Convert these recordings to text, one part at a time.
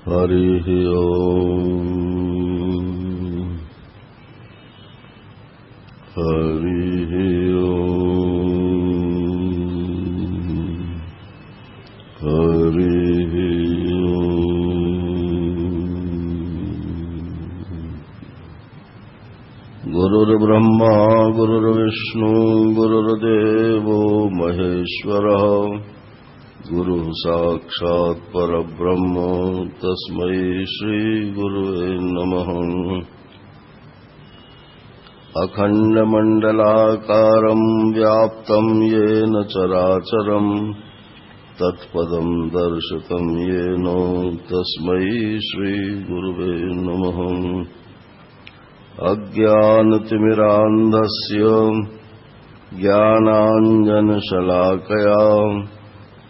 हरिः ओम् हरिः ओम् हरिः ओम्। गुरुर्ब्रह्मा गुरुर्विष्णु गुरुर्देवो महेश्वरः गुरुः साक्षात् परब्रह्म तस्मै श्रीगुरुवे नमः। अखण्डमण्डलाकारं व्याप्तं येन चराचरं तत्पदं दर्शितं येन तस्मै श्रीगुरुवे नमः। अज्ञानतिमिरान्धस्य ज्ञानाञ्जनशलाकया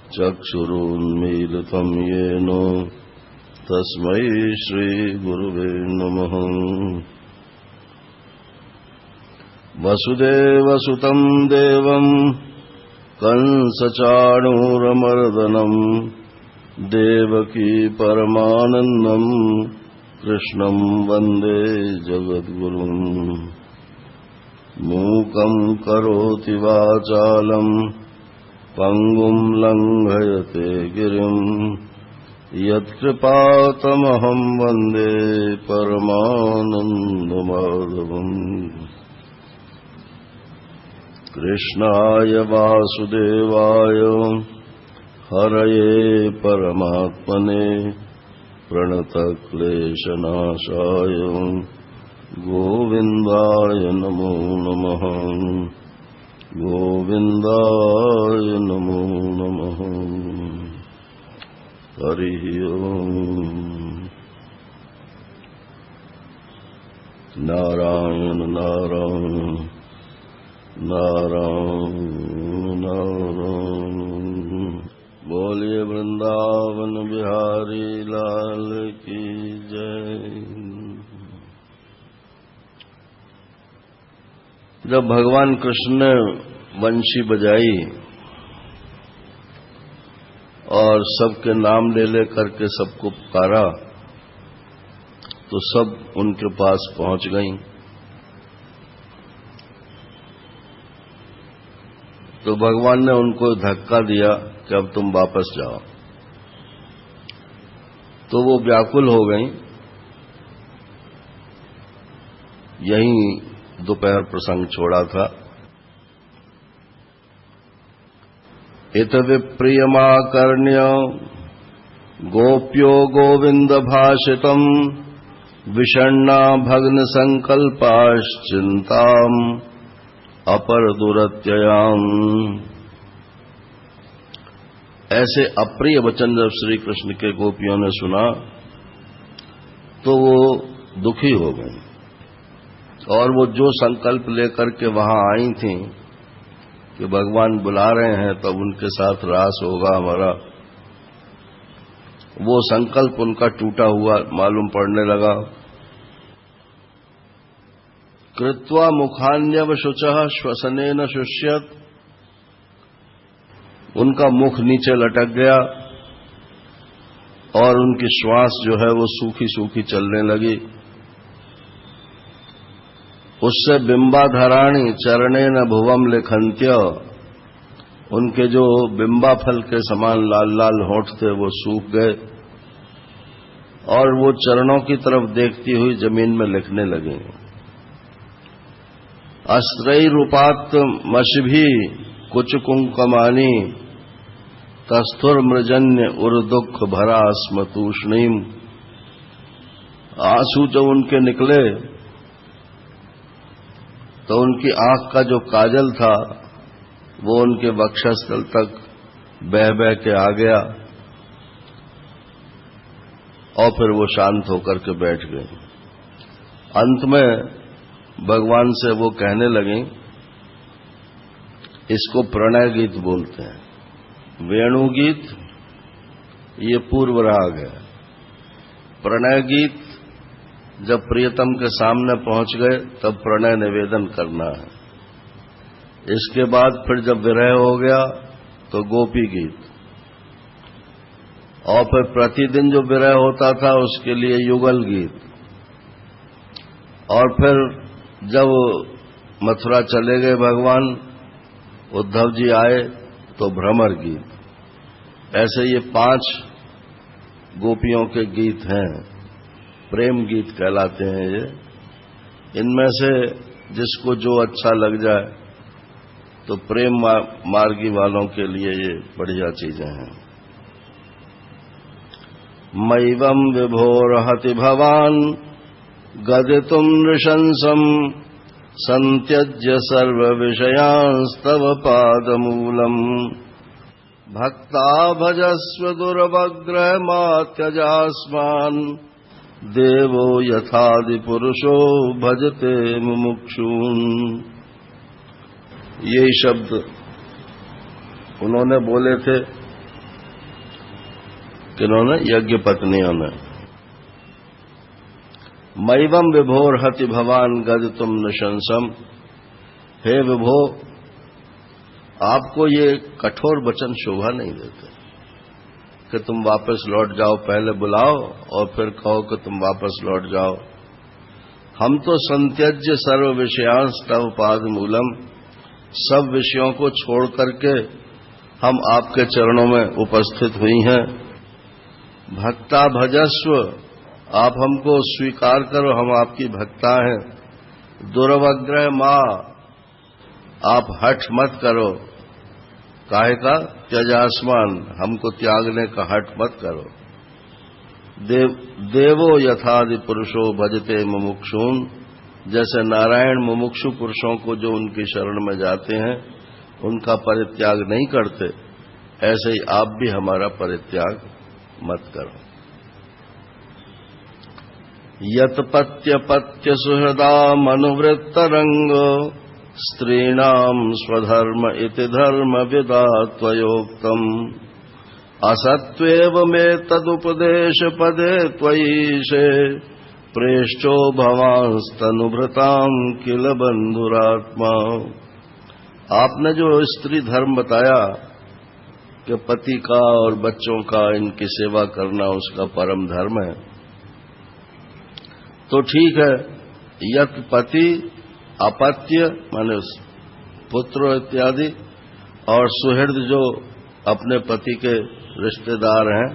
चक्षुरुन्मीलितं येन तस्मै श्रीगुरुवे नमः। वसुदेवसुतं देवं कंसचाणूरमर्दनं देवकी परमानन्दं कृष्णं वन्दे जगद्गुरुं। मूकं करोति वाचालं पंगुं लंघयते गिरिं यत्कृपातमहं वन्दे परमानन्दमाधवम्। कृष्णाय वासुदेवाय हरये परमात्मने प्रणतक्लेशनाशाय गोविन्दाय नमो नमः। गोविन्दाय नमो नमः। हरिः ओम्। नारायण नारायण नारायण नारायण। बोलिए वृंदावन बिहारी लाल की जय। जब भगवान कृष्ण ने बंशी बजाई और सबके नाम ले ले करके सबको पुकारा तो सब उनके पास पहुंच गईं। तो भगवान ने उनको धक्का दिया कि अब तुम वापस जाओ। तो वो व्याकुल हो गईं। यहीं दोपहर प्रसंग छोड़ा था। इत विप्रियमाकर्ण्य गोप्यो गोविंद भाषितम् विषण्णा भग्न संकल्पाश्चिन्ताम् अपर दुरत्ययाम्। ऐसे अप्रिय वचन जब श्री कृष्ण के गोपियों ने सुना तो वो दुखी हो गई और वो जो संकल्प लेकर के वहां आई थी कि भगवान बुला रहे हैं तब उनके साथ रास होगा हमारा, वो संकल्प उनका टूटा हुआ मालूम पड़ने लगा। कृत्वा मुखान्यव शुचः श्वसनेन शुष्यत। उनका मुख नीचे लटक गया और उनकी श्वास जो है वो सूखी सूखी चलने लगी। उससे बिंबाधराणी चरणेन भुवम लिखन्त्य। उनके जो बिंबा फल के समान लाल लाल होंठ थे वो सूख गए और वो चरणों की तरफ देखती हुई जमीन में लिखने लगी। अस्त्रैरूपात् मशभि कुच कुंकमानी तस्थुर मृजन्य उर्दुख भरा स्मतूष्णीम। आंसू जब उनके निकले तो उनकी आंख का जो काजल था वो उनके वक्षस्थल तक बह बह के आ गया और फिर वो शांत होकर के बैठ गई। अंत में भगवान से वो कहने लगी, इसको प्रणय गीत बोलते हैं। वेणु गीत ये पूर्व राग है। प्रणय गीत जब प्रियतम के सामने पहुंच गए तब प्रणय निवेदन करना है। इसके बाद फिर जब विरह हो गया तो गोपी गीत, और फिर प्रतिदिन जो विरह होता था उसके लिए युगल गीत, और फिर जब मथुरा चले गए भगवान, उद्धव जी आए तो भ्रमर गीत। ऐसे ये 5 गोपियों के गीत हैं, प्रेम गीत कहलाते हैं ये। इनमें से जिसको जो अच्छा लग जाए, तो प्रेम मार्गी वालों के लिए ये बढ़िया चीजें हैं। मैवं विभोरहति भवान गदितुम नृशंसम संत्यज्य सर्व विषयांस्तव पादमूलम भक्ता भजस्व दुर्वग्रह मात्यजास्मान देवो यथादि पुरुषो भजते मुमुक्षून्। यही शब्द उन्होंने बोले थे, किन्होंने? यज्ञ पत्नियों ने। मैवं विभोर हति भवान गदितुम नृशंसम। हे विभो, आपको ये कठोर वचन शोभा नहीं देते कि तुम वापस लौट जाओ, पहले बुलाओ और फिर कहो कि तुम वापस लौट जाओ। हम तो संत्यज्य सर्व विषयांस तव पाद मूलम, सब विषयों को छोड़ करके हम आपके चरणों में उपस्थित हुई हैं। भक्ता भजस्व, आप हमको स्वीकार करो, हम आपकी भक्ता हैं। दुर्वग्रह मां, आप हठ मत करो। काहे का? त्यजास्मान, हमको त्यागने का हठ मत करो। देवो यथादि पुरुषो भजते मुमुक्षून्, जैसे नारायण मुमुक्षु पुरुषों को जो उनकी शरण में जाते हैं उनका परित्याग नहीं करते, ऐसे ही आप भी हमारा परित्याग मत करो। यत्पत्यपत्य सुहृदा मनुवृत्तरंग स्त्रीणाम स्वधर्म इति धर्म विदा त्वयोक्तम् असत्वेव मे तदुपदेश पदे त्वयीशे प्रेष्ठो भवांस्तनुभृताम् किल बंधुरात्मा। आपने जो स्त्री धर्म बताया कि पति का और बच्चों का इनकी सेवा करना उसका परम धर्म है, तो ठीक है। यत पति अपत्य माने पुत्र इत्यादि और सुहृद जो अपने पति के रिश्तेदार हैं,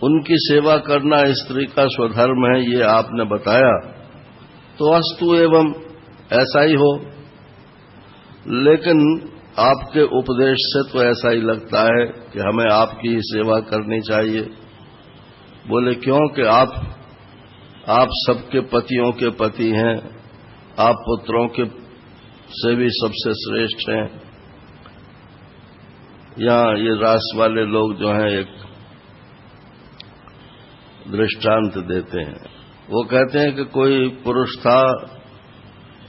उनकी सेवा करना स्त्री का स्वधर्म है, ये आपने बताया, तो अस्तु एवं ऐसा ही हो। लेकिन आपके उपदेश से तो ऐसा ही लगता है कि हमें आपकी ही सेवा करनी चाहिए। बोले क्यों? कि आप सबके पतियों के पति हैं, आप पुत्रों के से भी सबसे श्रेष्ठ हैं। यहाँ ये रास वाले लोग जो हैं एक दृष्टांत देते हैं। वो कहते हैं कि कोई पुरुष था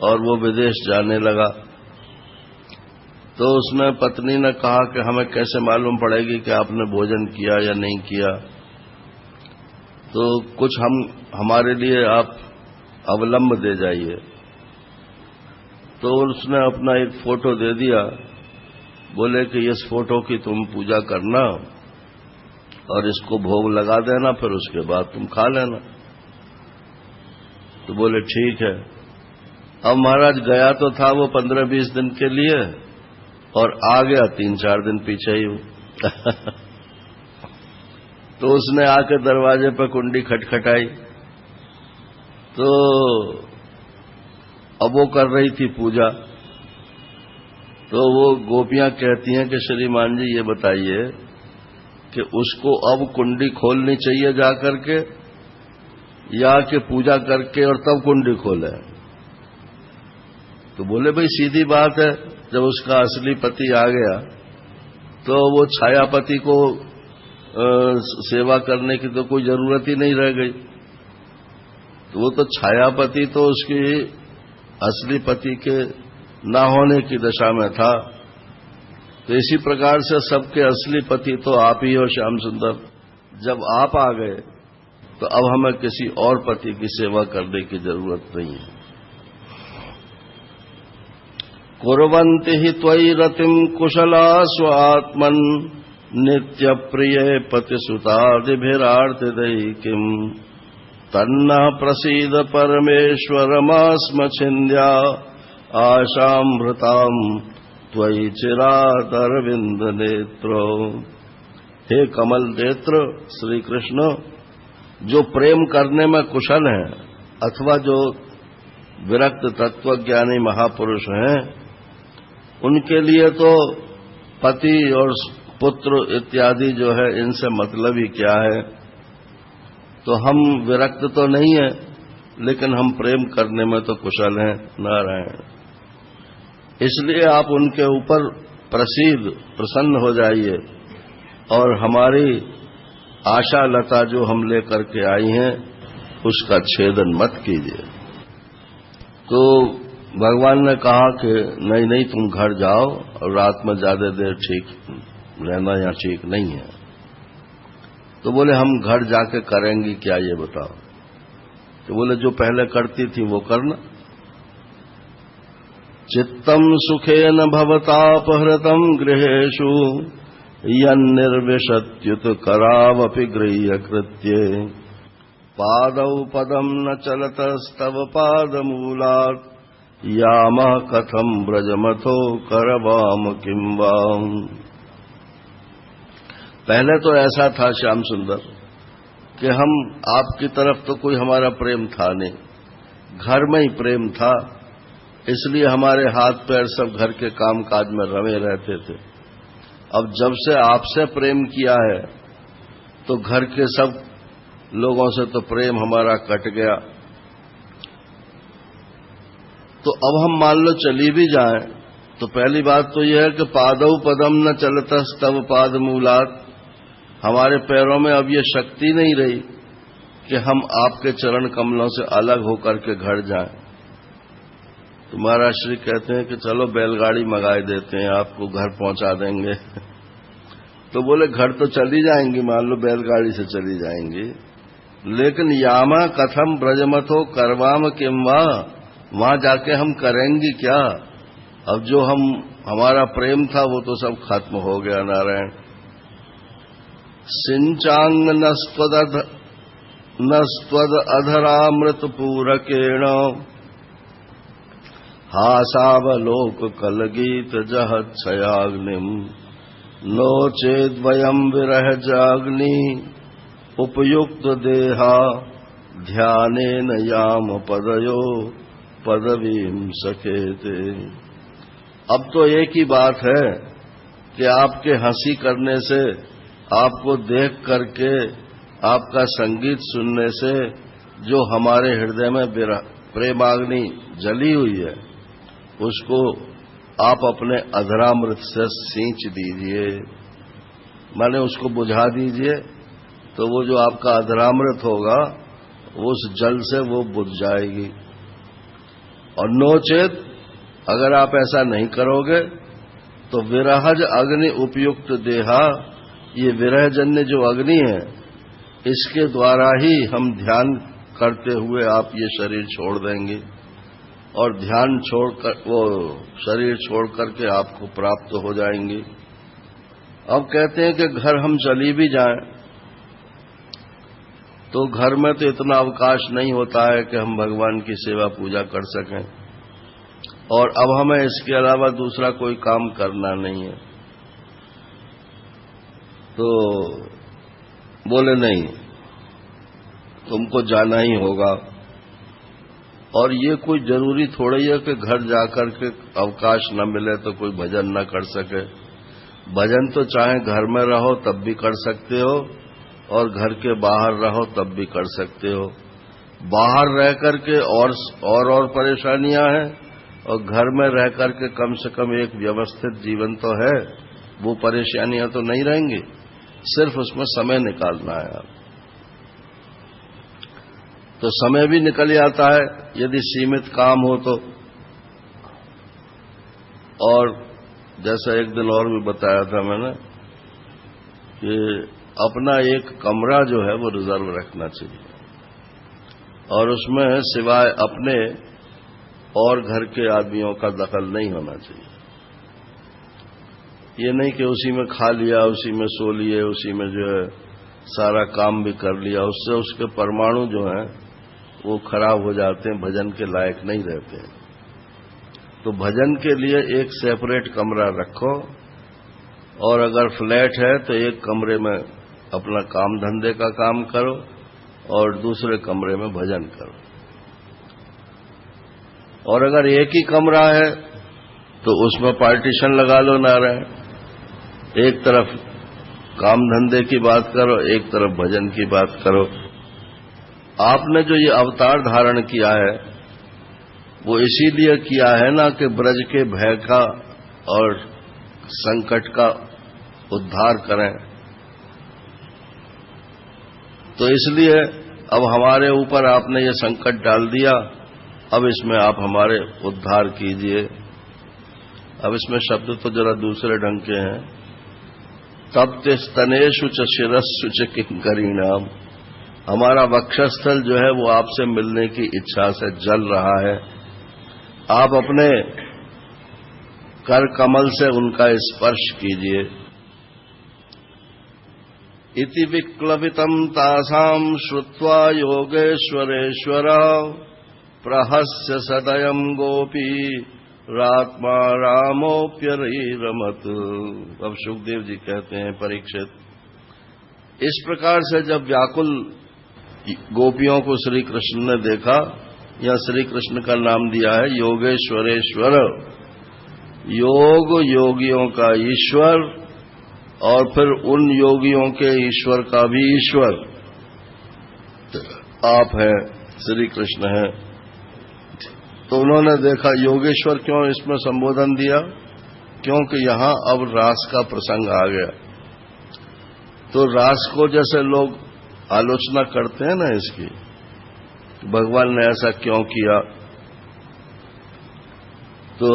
और वो विदेश जाने लगा, तो उसने पत्नी ने कहा कि हमें कैसे मालूम पड़ेगी कि आपने भोजन किया या नहीं किया, तो कुछ हमारे लिए आप अवलंब दे जाइए। तो उसने अपना एक फोटो दे दिया, बोले कि इस फोटो की तुम पूजा करना और इसको भोग लगा देना, फिर उसके बाद तुम खा लेना। तो बोले ठीक है। अब महाराज गया तो था वो 15-20 दिन के लिए और आ गया 3-4 दिन पीछे ही हूं। तो उसने आके दरवाजे पर कुंडी खटखटाई, तो अब वो कर रही थी पूजा। तो वो गोपियां कहती हैं कि श्रीमान जी ये बताइए कि उसको अब कुंडी खोलनी चाहिए जाकर के, या कि पूजा करके और तब कुंडी खोले? तो बोले भाई सीधी बात है, जब उसका असली पति आ गया तो वो छायापति को सेवा करने की तो कोई जरूरत ही नहीं रह गई। तो वो तो छायापति तो उसकी असली पति के ना होने की दशा में था। तो इसी प्रकार से सबके असली पति तो आप ही हो श्याम सुंदर। जब आप आ गए तो अब हमें किसी और पति की सेवा करने की जरूरत नहीं है। कुर्वन्ति हि त्वयि रतिं कुशला स्वात्मन् नित्य प्रिय पतिसुतादिभिरार्तिदैः किम् तन्नः प्रसीद परमेश्वरमास्म छिन्द्या आशामृताम् त्वयि चिरादरविंद नेत्रो। हे कमल नेत्र श्री कृष्ण, जो प्रेम करने में कुशल हैं अथवा जो विरक्त तत्वज्ञानी महापुरुष हैं, उनके लिए तो पति और पुत्र इत्यादि जो है इनसे मतलब ही क्या है। तो हम विरक्त तो नहीं है, लेकिन हम प्रेम करने में तो कुशल हैं नारायण। इसलिए आप उनके ऊपर प्रसन्न हो जाइए और हमारी आशा लता जो हम लेकर के आई हैं उसका छेदन मत कीजिए। तो भगवान ने कहा कि नहीं नहीं, तुम घर जाओ और रात में ज्यादा देर ठीक रहना यहाँ ठीक नहीं है। तो बोले हम घर जाके करेंगी क्या ये बताओ। तो बोले जो पहले करती थी वो करना। चित्तम सुखेन भवतापहृतम गृहेषु यन्निर्विशत्युत करावपि गृह्य कृत्ये पादौ पदम न चलतस्तव पादमूलात् यामः कथम ब्रजमथो करवाम किं वाम। पहले तो ऐसा था श्याम सुंदर कि हम आपकी तरफ तो कोई हमारा प्रेम था नहीं, घर में ही प्रेम था, इसलिए हमारे हाथ पैर सब घर के काम काज में रमे रहते थे। अब जब से आपसे प्रेम किया है तो घर के सब लोगों से तो प्रेम हमारा कट गया। तो अब हम मान लो चली भी जाएं तो पहली बात तो यह है कि पादौ पदम न चलतस्तव पादमूलात्, हमारे पैरों में अब ये शक्ति नहीं रही कि हम आपके चरण कमलों से अलग होकर के घर जाएं। तो महाराज श्री कहते हैं कि चलो बैलगाड़ी मंगाई देते हैं, आपको घर पहुंचा देंगे। तो बोले घर तो चली जाएंगी, मान लो बैलगाड़ी से चली जाएंगी, लेकिन यामा कथम ब्रजमथो करवाम किं वा, वहां जाके हम करेंगी क्या। अब जो हमारा प्रेम था वो तो सब खत्म हो गया नारायण। सिंचांग नस्त्वद अधरामृत पूरकेण हासावलोक कलगीत जहच्छयाग्निम नो चेद्वयम् विरह जाग्नि उपयुक्त देहा ध्यानेन याम पदयो पदवीं सखेते। अब तो एक ही बात है कि आपके हंसी करने से, आपको देख करके, आपका संगीत सुनने से जो हमारे हृदय में प्रेमाग्नि जली हुई है उसको आप अपने अधरामृत से सींच दीजिए, माने उसको बुझा दीजिए। तो वो जो आपका अधरामृत होगा उस जल से वो बुझ जाएगी। और नोचेत अगर आप ऐसा नहीं करोगे तो विरहज अग्नि उपयुक्त देहा, ये विरहजन्य जो अग्नि है इसके द्वारा ही हम ध्यान करते हुए आप ये शरीर छोड़ देंगे और ध्यान छोड़कर वो शरीर छोड़ करके आपको प्राप्त हो जाएंगे। अब कहते हैं कि घर हम चली भी जाएं तो घर में तो इतना अवकाश नहीं होता है कि हम भगवान की सेवा पूजा कर सकें, और अब हमें इसके अलावा दूसरा कोई काम करना नहीं है। तो बोले नहीं, तुमको जाना ही होगा। और ये कोई जरूरी थोड़ी है कि घर जाकर के अवकाश न मिले तो कोई भजन न कर सके। भजन तो चाहे घर में रहो तब भी कर सकते हो और घर के बाहर रहो तब भी कर सकते हो। बाहर रह करके और परेशानियां हैं, और घर में रह करके कम से कम एक व्यवस्थित जीवन तो है, वो परेशानियां तो नहीं रहेंगी, सिर्फ उसमें समय निकालना है। तो समय भी निकल जाता है यदि सीमित काम हो तो। और जैसा एक दिन और भी बताया था मैंने कि अपना एक कमरा जो है वो रिजर्व रखना चाहिए, और उसमें सिवाय अपने और घर के आदमियों का दखल नहीं होना चाहिए। ये नहीं कि उसी में खा लिया, उसी में सो लिए, उसी में जो है सारा काम भी कर लिया, उससे उसके परमाणु जो हैं वो खराब हो जाते हैं, भजन के लायक नहीं रहते हैं। तो भजन के लिए एक सेपरेट कमरा रखो, और अगर फ्लैट है तो एक कमरे में अपना काम धंधे का काम करो और दूसरे कमरे में भजन करो। और अगर एक ही कमरा है तो उसमें पार्टीशन लगा लो नारायण, एक तरफ काम धंधे की बात करो, एक तरफ भजन की बात करो। आपने जो ये अवतार धारण किया है वो इसीलिए किया है ना कि ब्रज के भय का और संकट का उद्धार करें। तो इसलिए अब हमारे ऊपर आपने ये संकट डाल दिया, अब इसमें आप हमारे उद्धार कीजिए। अब इसमें शब्द तो जरा दूसरे ढंग के हैं। तप्त स्तनेषु च शिरस्सु च किंकरीणाम, हमारा वक्षस्थल जो है वो आपसे मिलने की इच्छा से जल रहा है, आप अपने कर कमल से उनका स्पर्श कीजिए। इति विक्लवितं तासां श्रुत्वा योगेश्वरेश्वर प्रहस्य सदयं गोपी रात्मा रामोप्यरमत। अब सुखदेव जी कहते हैं, परीक्षित, इस प्रकार से जब व्याकुल गोपियों को श्री कृष्ण ने देखा, या श्री कृष्ण का नाम दिया है योगेश्वरेश्वर, योग योगियों का ईश्वर, और फिर उन योगियों के ईश्वर का भी ईश्वर आप हैं, श्री कृष्ण हैं। तो उन्होंने देखा योगेश्वर क्यों इसमें संबोधन दिया, क्योंकि यहां अब रास का प्रसंग आ गया। तो रास को जैसे लोग आलोचना करते हैं ना इसकी, भगवान ने ऐसा क्यों किया, तो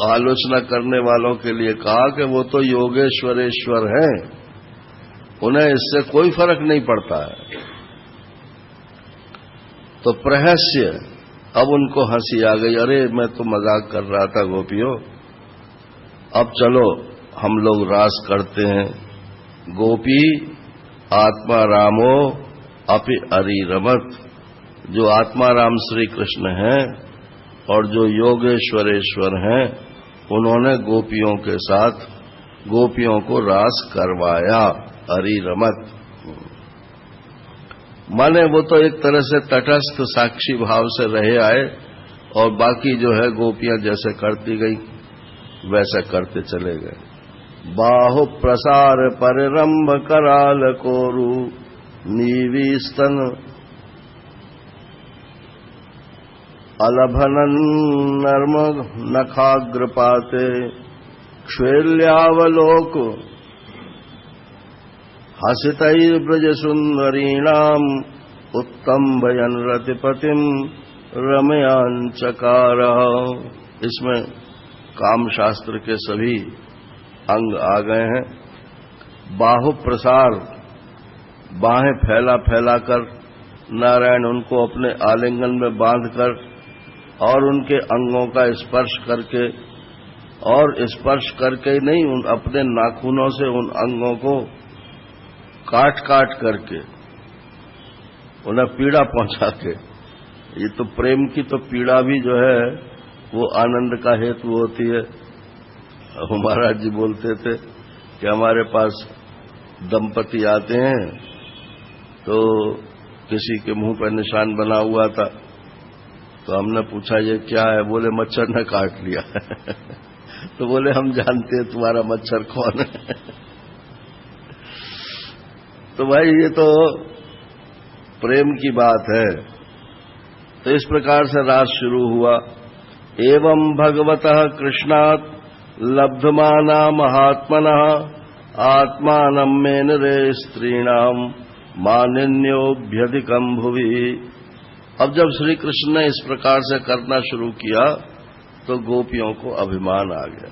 आलोचना करने वालों के लिए कहा कि वो तो योगेश्वरेश्वर हैं, उन्हें इससे कोई फर्क नहीं पड़ता है। तो प्रहस्य, अब उनको हंसी आ गई, अरे मैं तो मजाक कर रहा था गोपियों, अब चलो हम लोग रास करते हैं। गोपी आत्मा रामो अपि अरिरमत, जो आत्मा राम श्री कृष्ण हैं और जो योगेश्वरेश्वर हैं, उन्होंने गोपियों के साथ गोपियों को रास करवाया। अरिरमत माने वो तो एक तरह से तटस्थ साक्षी भाव से रहे आए, और बाकी जो है गोपियां जैसे करती गई वैसे करते चले गए। बाहु प्रसार परिरंभ कराल कोरु नीवी स्तन अलभनन नर्म नखाग्रपाते क्षैल्यावलोक हसितैर्ब्रज सुंदरीणाम उत्तम्भयन् रतिपतिम रमयांचकार। इसमें काम शास्त्र के सभी अंग आ गए हैं। बाहु प्रसार, बाहें फैला फैला कर नारायण उनको अपने आलिंगन में बांधकर और उनके अंगों का स्पर्श करके, और स्पर्श करके ही नहीं, उन अपने नाखूनों से उन अंगों को काट काट करके उन्हें पीड़ा पहुंचा के। ये तो प्रेम की तो पीड़ा भी जो है वो आनंद का हेतु होती है। महाराज जी बोलते थे कि हमारे पास दंपति आते हैं तो किसी के मुंह पर निशान बना हुआ था, तो हमने पूछा ये क्या है, बोले मच्छर ने काट लिया। तो बोले हम जानते हैं तुम्हारा मच्छर कौन है। तो भाई ये तो प्रेम की बात है। तो इस प्रकार से रास शुरू हुआ। एवं भगवतः कृष्णात् लब्धमाना महात्मनः आत्मानं मेनरे स्त्रीणाम मानिन्योभ्यधिकं भुवि। अब जब श्री कृष्ण ने इस प्रकार से करना शुरू किया तो गोपियों को अभिमान आ गया,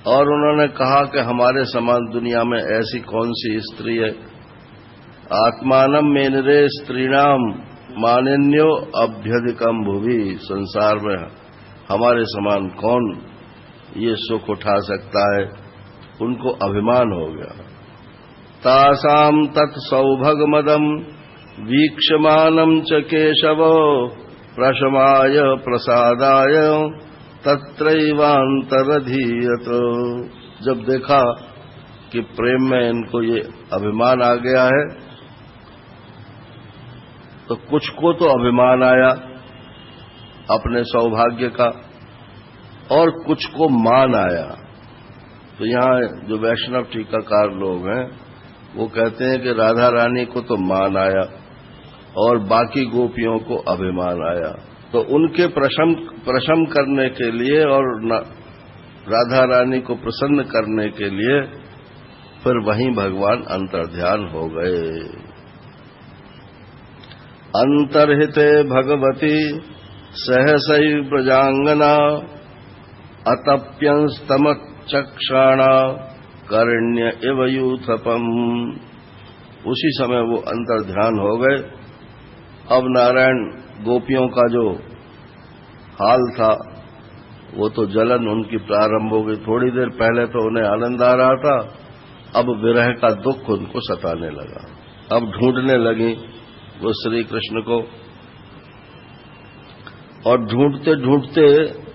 और उन्होंने कहा कि हमारे समान दुनिया में ऐसी कौन सी स्त्री है। आत्मानं मेनरे स्त्रीणाम मानिन्यो अभ्यधिकम भुवि, संसार में हमारे समान कौन ये सुख उठा सकता है उनको अभिमान हो गया। तासाम तत्सौभगमदम वीक्षमानम च केशव प्रशमाय प्रसादाय तत्रैवांतरधीयत। जब देखा कि प्रेम में इनको ये अभिमान आ गया है, तो कुछ को तो अभिमान आया अपने सौभाग्य का और कुछ को मान आया। तो यहाँ जो वैष्णव टीकाकार लोग हैं वो कहते हैं कि राधा रानी को तो मान आया और बाकी गोपियों को अभिमान आया। तो उनके प्रशम करने के लिए और राधा रानी को प्रसन्न करने के लिए फिर वहीं भगवान अंतर्ध्यान हो गए। अंतर्हिते भगवती सहसैव प्रजांगना अतप्यंस्तमचक्षाणा करण्य इव यूथपम। उसी समय वो अंतर्ध्यान हो गए। अब नारायण गोपियों का जो हाल था वो तो जलन उनकी प्रारंभ हो गई। थोड़ी देर पहले तो उन्हें आनंद आ रहा था, अब विरह का दुख उनको सताने लगा। अब ढूंढने लगी वो श्री कृष्ण को, और ढूंढते ढूंढते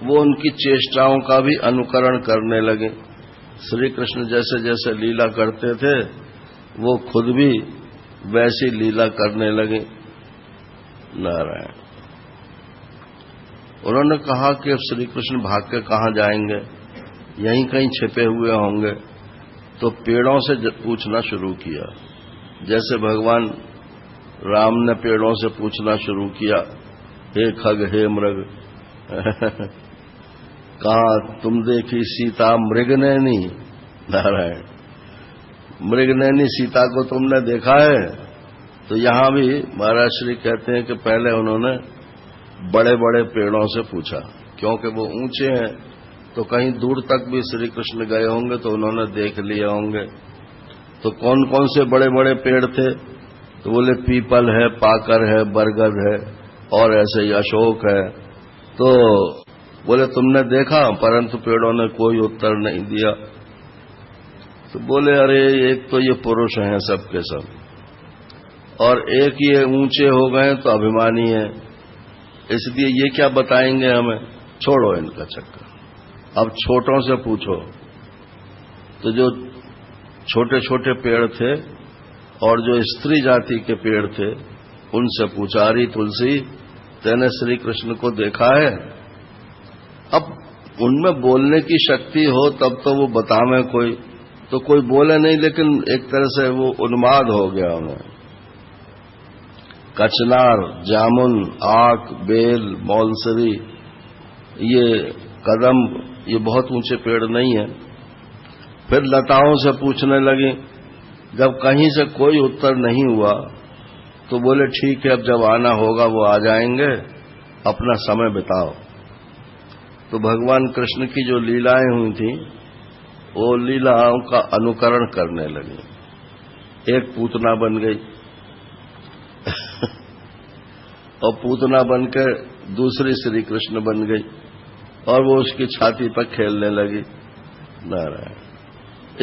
वो उनकी चेष्टाओं का भी अनुकरण करने लगे। श्री कृष्ण जैसे जैसे लीला करते थे वो खुद भी वैसी लीला करने लगे। नारायण, उन्होंने कहा कि अब श्री कृष्ण भाग के कहां जाएंगे, यहीं कहीं छिपे हुए होंगे। तो पेड़ों से पूछना शुरू किया, जैसे भगवान राम ने पेड़ों से पूछना शुरू किया, हे खग हे मृग कहा तुम देखी सीता मृगनैनी। नारायण, मृगनैनी सीता को तुमने देखा है? तो यहां भी महाराज श्री कहते हैं कि पहले उन्होंने बड़े बड़े पेड़ों से पूछा, क्योंकि वो ऊंचे हैं तो कहीं दूर तक भी श्री कृष्ण गए होंगे तो उन्होंने देख लिए होंगे। तो कौन कौन से बड़े बड़े पेड़ थे? तो बोले पीपल है, पाकर है, बरगद है और ऐसे ही अशोक है। तो बोले तुमने देखा? परंतु पेड़ों ने कोई उत्तर नहीं दिया। तो बोले अरे एक तो ये पुरुष हैं सबके सब, और एक ये ऊंचे हो गए तो अभिमानी है, इसलिए ये क्या बताएंगे हमें, छोड़ो इनका चक्कर, अब छोटों से पूछो। तो जो छोटे छोटे पेड़ थे और जो स्त्री जाति के पेड़ थे उनसे पूछा, अरे तुलसी तेने श्री कृष्ण को देखा है? अब उनमें बोलने की शक्ति हो तब तो वो बतावे कोई, तो कोई बोले नहीं, लेकिन एक तरह से वो उन्माद हो गया उन्हें। कचनार, जामुन, आक, बेल, मौलसरी, ये कदम, ये बहुत ऊंचे पेड़ नहीं है। फिर लताओं से पूछने लगी। जब कहीं से कोई उत्तर नहीं हुआ तो बोले ठीक है, अब जब आना होगा वो आ जाएंगे, अपना समय बिताओ। तो भगवान कृष्ण की जो लीलाएं हुई थी वो लीलाओं का अनुकरण करने लगे। एक पूतना बन गई और पूतना बनकर दूसरी श्री कृष्ण बन गई और वो उसकी छाती पर खेलने लगी। नारायण,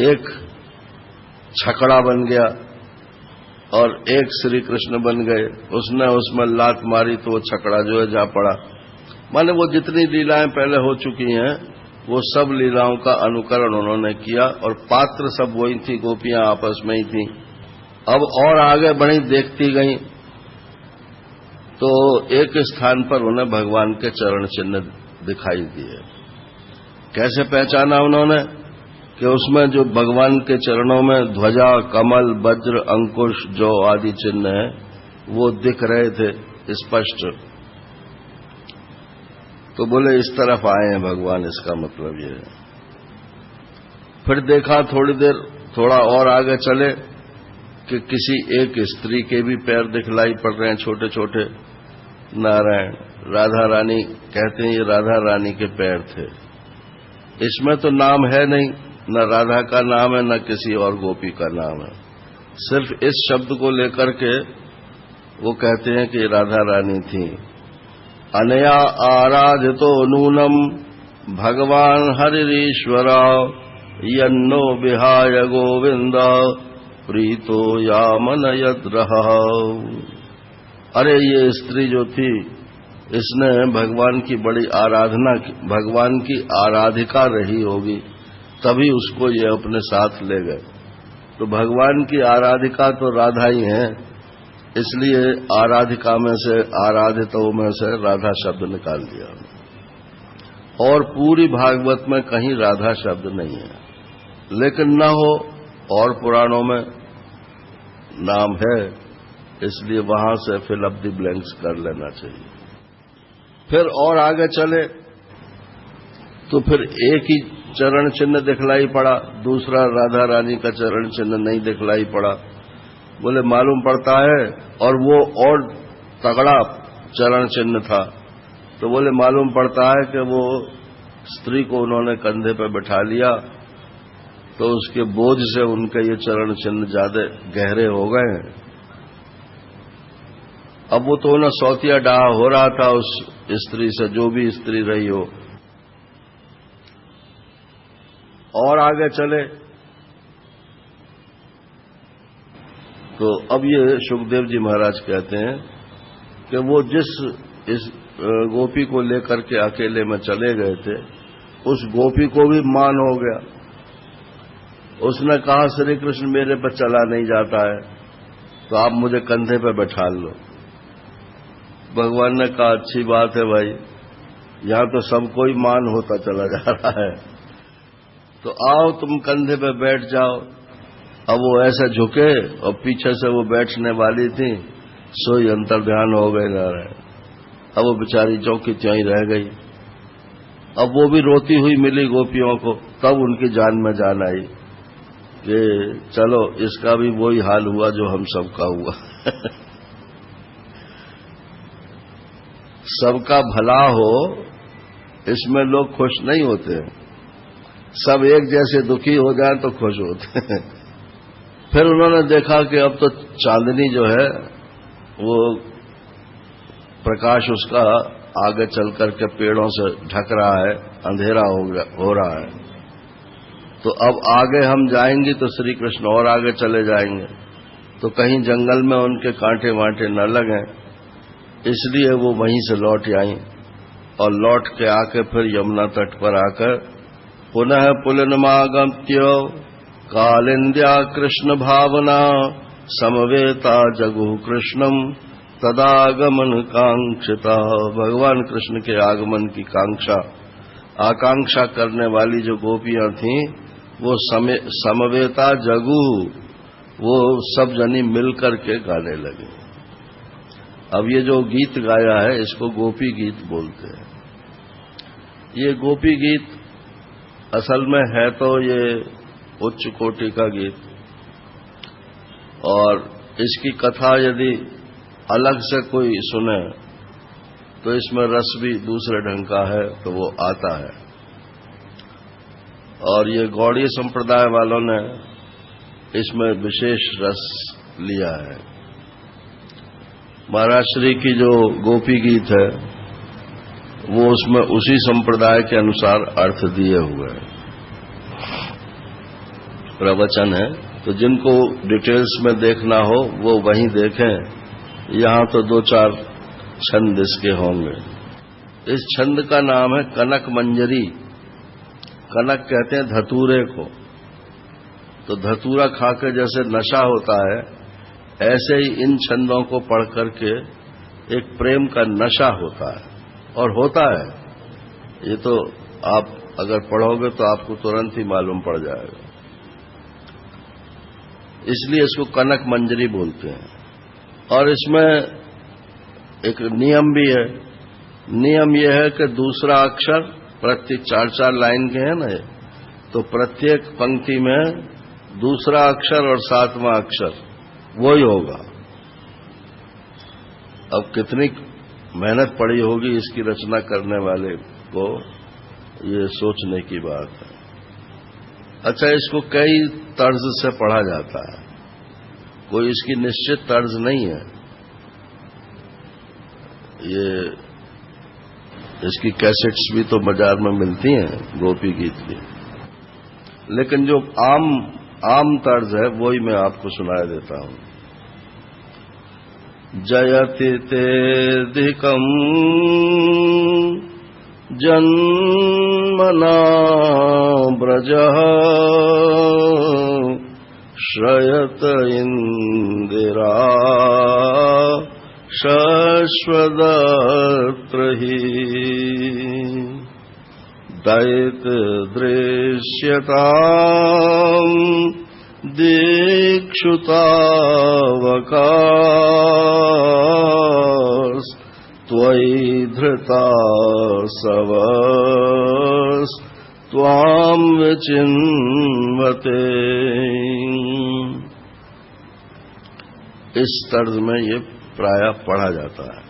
एक छकड़ा बन गया और एक श्री कृष्ण बन गए। उसने उसमें लात मारी तो वो छकड़ा जो है जा पड़ा। माने वो जितनी लीलाएं पहले हो चुकी हैं वो सब लीलाओं का अनुकरण उन्होंने किया, और पात्र सब वही थी, गोपियां आपस में ही थी। अब और आगे बढ़ी, देखती गई तो एक स्थान पर उन्हें भगवान के चरण चिन्ह दिखाई दिए। कैसे पहचाना उन्होंने कि उसमें जो भगवान के चरणों में ध्वजा, कमल, वज्र, अंकुश जो आदि चिन्ह है वो दिख रहे थे स्पष्ट। तो बोले इस तरफ आए हैं भगवान, इसका मतलब ये है। फिर देखा थोड़ी देर, थोड़ा और आगे चले कि किसी एक स्त्री के भी पैर दिखलाई पड़ रहे हैं छोटे छोटे। नारायण, राधा रानी कहते हैं ये राधा रानी के पैर थे। इसमें तो नाम है नहीं, न राधा का नाम है न किसी और गोपी का नाम है। सिर्फ इस शब्द को लेकर के वो कहते हैं कि राधा रानी थी। अनया आराधितो नूनम भगवान हरिश्वरा यन्नो विहाय गोविंद प्रीतो यामनयत रहा। अरे ये स्त्री जो थी, इसने भगवान की बड़ी आराधना की, भगवान की आराधिका रही होगी, तभी उसको ये अपने साथ ले गए। तो भगवान की आराधिका तो राधा ही है, इसलिए आराधिका में से, आराधितों में से राधा शब्द निकाल दिया। और पूरी भागवत में कहीं राधा शब्द नहीं है, लेकिन न हो और पुराणों में नाम है, इसलिए वहां से फिल अप द ब्लैंक्स कर लेना चाहिए। फिर और आगे चले तो फिर एक ही चरण चिन्ह दिखलाई पड़ा, दूसरा राधा रानी का चरण चिन्ह नहीं दिखलाई पड़ा। बोले मालूम पड़ता है, और वो और तगड़ा चरण चिन्ह था। तो बोले मालूम पड़ता है कि वो स्त्री को उन्होंने कंधे पर बैठा लिया, तो उसके बोझ से उनके ये चरण चिन्ह ज्यादा गहरे हो गए हैं। अब वो तो उन्हें सौतिया डाहा हो रहा था उस स्त्री से, जो भी स्त्री रही हो। और आगे चले तो अब ये सुखदेव जी महाराज कहते हैं कि वो जिस इस गोपी को लेकर के अकेले में चले गए थे, उस गोपी को भी मान हो गया। उसने कहा श्री कृष्ण मेरे पर चला नहीं जाता है, तो आप मुझे कंधे पर बैठा लो। भगवान ने कहा अच्छी बात है भाई, यहां तो सबको ही मान होता चला जा रहा है, तो आओ तुम कंधे पे बैठ जाओ। अब वो ऐसा झुके और पीछे से वो बैठने वाली थी, सोई अंतर्ध्यान हो गए जा रहे। अब वो बेचारी चौकी त्यों ही रह गई। अब वो भी रोती हुई मिली गोपियों को, तब उनकी जान में जान आई कि चलो इसका भी वही हाल हुआ जो हम सबका हुआ। सबका भला हो, इसमें लोग खुश नहीं होते, सब एक जैसे दुखी हो जाए तो खुश होते हैं। फिर उन्होंने देखा कि अब तो चांदनी जो है वो प्रकाश उसका आगे चल करके पेड़ों से ढक रहा है, अंधेरा हो रहा है। तो अब आगे हम जाएंगे तो श्री कृष्ण और आगे चले जाएंगे, तो कहीं जंगल में उनके कांटे वांटे न लगें, इसलिए वो वहीं से लौट आई। और लौट के आके फिर यमुना तट पर आकर पुनः पुलिनमागम्य कालिंद्या कृष्ण भावना समवेता जगु कृष्णम तदागमन कांक्षिता। भगवान कृष्ण के आगमन की आकांक्षा करने वाली जो गोपियां थीं, वो समवेता जगु, वो सब जनी मिलकर के गाने लगे। अब ये जो गीत गाया है इसको गोपी गीत बोलते हैं। ये गोपी गीत असल में है तो ये उच्च कोटि का गीत, और इसकी कथा यदि अलग से कोई सुने तो इसमें रस भी दूसरे ढंग का है तो वो आता है। और ये गौड़ीय संप्रदाय वालों ने इसमें विशेष रस लिया है। महाराज श्री की जो गोपी गीत है वो उसमें उसी संप्रदाय के अनुसार अर्थ दिए हुए हैं, प्रवचन है। तो जिनको डिटेल्स में देखना हो वो वहीं देखें। यहां तो 2-4 छंद इसके होंगे। इस छंद का नाम है कनक मंजरी। कनक कहते हैं धतूरे को। तो धतूरा खाकर जैसे नशा होता है, ऐसे ही इन छंदों को पढ़ करके एक प्रेम का नशा होता है, और होता है। ये तो आप अगर पढ़ोगे तो आपको तुरंत ही मालूम पड़ जाएगा। इसलिए इसको कनक मंजरी बोलते हैं। और इसमें एक नियम भी है। नियम यह है कि दूसरा अक्षर प्रत्येक 4-4 लाइन के हैं ना, तो प्रत्येक पंक्ति में दूसरा अक्षर और 7वां अक्षर वही होगा। अब कितनी मेहनत पड़ी होगी इसकी रचना करने वाले को, ये सोचने की बात है। अच्छा, इसको कई तर्ज से पढ़ा जाता है, कोई इसकी निश्चित तर्ज नहीं है। ये इसकी कैसेट्स भी तो बाजार में मिलती हैं गोपी गीत की। लेकिन जो आम तर्ज है वही मैं आपको सुनाया देता हूं। जयति तेधिकम् जन्मना ब्रजः श्रयत इंदिरा शश्वदत्र हि दैत दृश्यताम् दीक्षुतावकाश त्वयि धृता सवस त्वां विचिन्वते। इस तर्ज में ये प्रायः पढ़ा जाता है।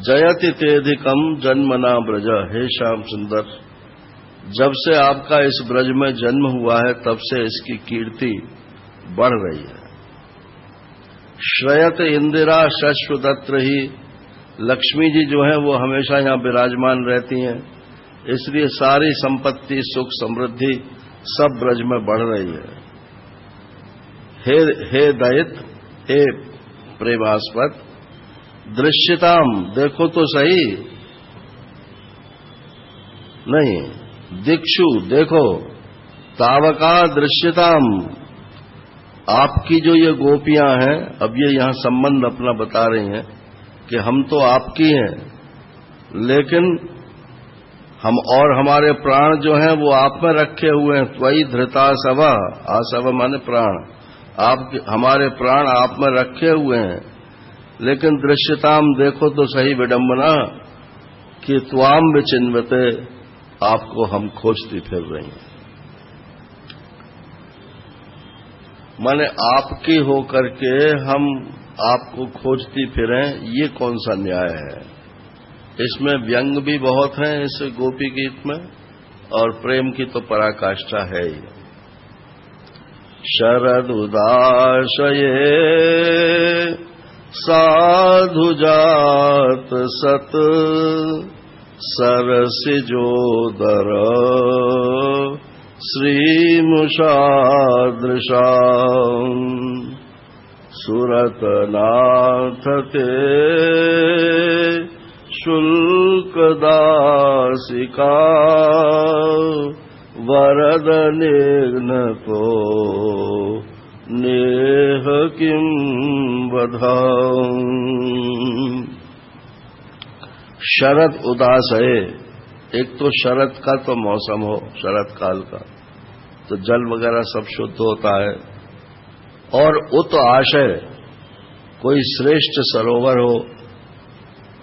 जयति तेधिकम जन्मना ब्रज। हे श्याम सुंदर, जब से आपका इस ब्रज में जन्म हुआ है तब से इसकी कीर्ति बढ़ रही है। श्रयत इंदिरा शश्वदत्र ही। लक्ष्मी जी जो है वो हमेशा यहां विराजमान रहती हैं, इसलिए सारी संपत्ति सुख समृद्धि सब ब्रज में बढ़ रही है। हे दैत, हे प्रेमास्पद, दृश्यताम, देखो तो सही, नहीं दिक्षु, देखो, तावका दृश्यताम, आपकी जो ये गोपियां हैं, अब ये यहां संबंध अपना बता रही हैं कि हम तो आपकी हैं, लेकिन हम और हमारे प्राण जो हैं वो आप में रखे हुए हैं। त्वयि धृता सवा, आसवा माने प्राण, आप हमारे प्राण आप में रखे हुए हैं, लेकिन दृश्यताम, देखो तो सही विडंबना कि त्वाम विचिन्वते, आपको हम खोजती फिर रही हैं। माने आपकी होकर के हम आपको खोजती फिरें, ये कौन सा न्याय है? इसमें व्यंग भी बहुत हैं इस गोपी गीत में, और प्रेम की तो पराकाष्ठा है ही। शरद उदाशये साधु जात सत सरसिजोदर श्रीमुषादृशा सुरतनाथ ते शुल्कदासिका वरद निघ्नतो नेह किं वधाऊं। शरद उदास है, एक तो शरद का तो मौसम हो, शरद काल का तो जल वगैरह सब शुद्ध होता है, और उत आशय, कोई श्रेष्ठ सरोवर हो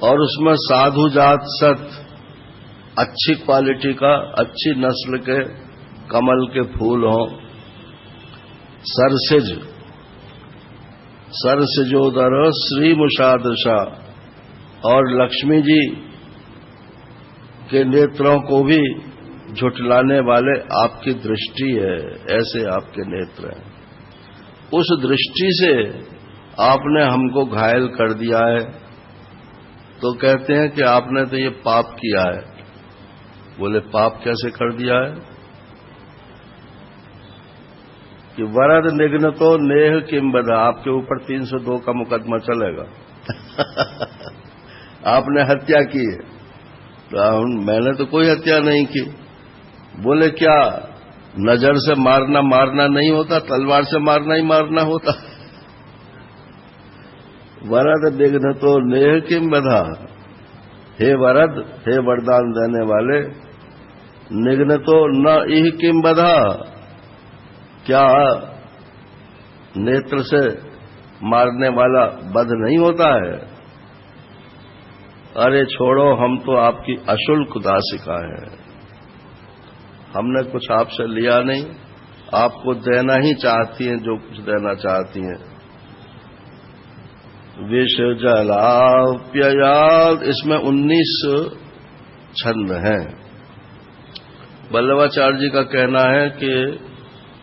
और उसमें साधु जात सत, अच्छी क्वालिटी का, अच्छी नस्ल के कमल के फूल हों। सरसिजोदर श्रीमुषादृशा, और लक्ष्मी जी के नेत्रों को भी झुठलाने वाले आपकी दृष्टि है, ऐसे आपके नेत्र हैं। उस दृष्टि से आपने हमको घायल कर दिया है। तो कहते हैं कि आपने तो ये पाप किया है। बोले पाप कैसे कर दिया है? कि वरद निघ्न तो नेह किम बधा, आपके ऊपर 302 का मुकदमा चलेगा। आपने हत्या की है। तो मैंने तो कोई हत्या नहीं की। बोले क्या नजर से मारना नहीं होता, तलवार से मारना ही मारना होता। वरद निघ्न तो नेह किम बधा, हे वरद, हे वरदान देने वाले, निघ्न तो न इह किम बधा, क्या नेत्र से मारने वाला बध नहीं होता है? अरे छोड़ो, हम तो आपकी अशुल्क दासिका हैं, हमने कुछ आपसे लिया नहीं, आपको देना ही चाहती हैं जो कुछ देना चाहती हैं। विष जलाप्ययाद, इसमें 19 छंद हैं। वल्लभाचार्य जी का कहना है कि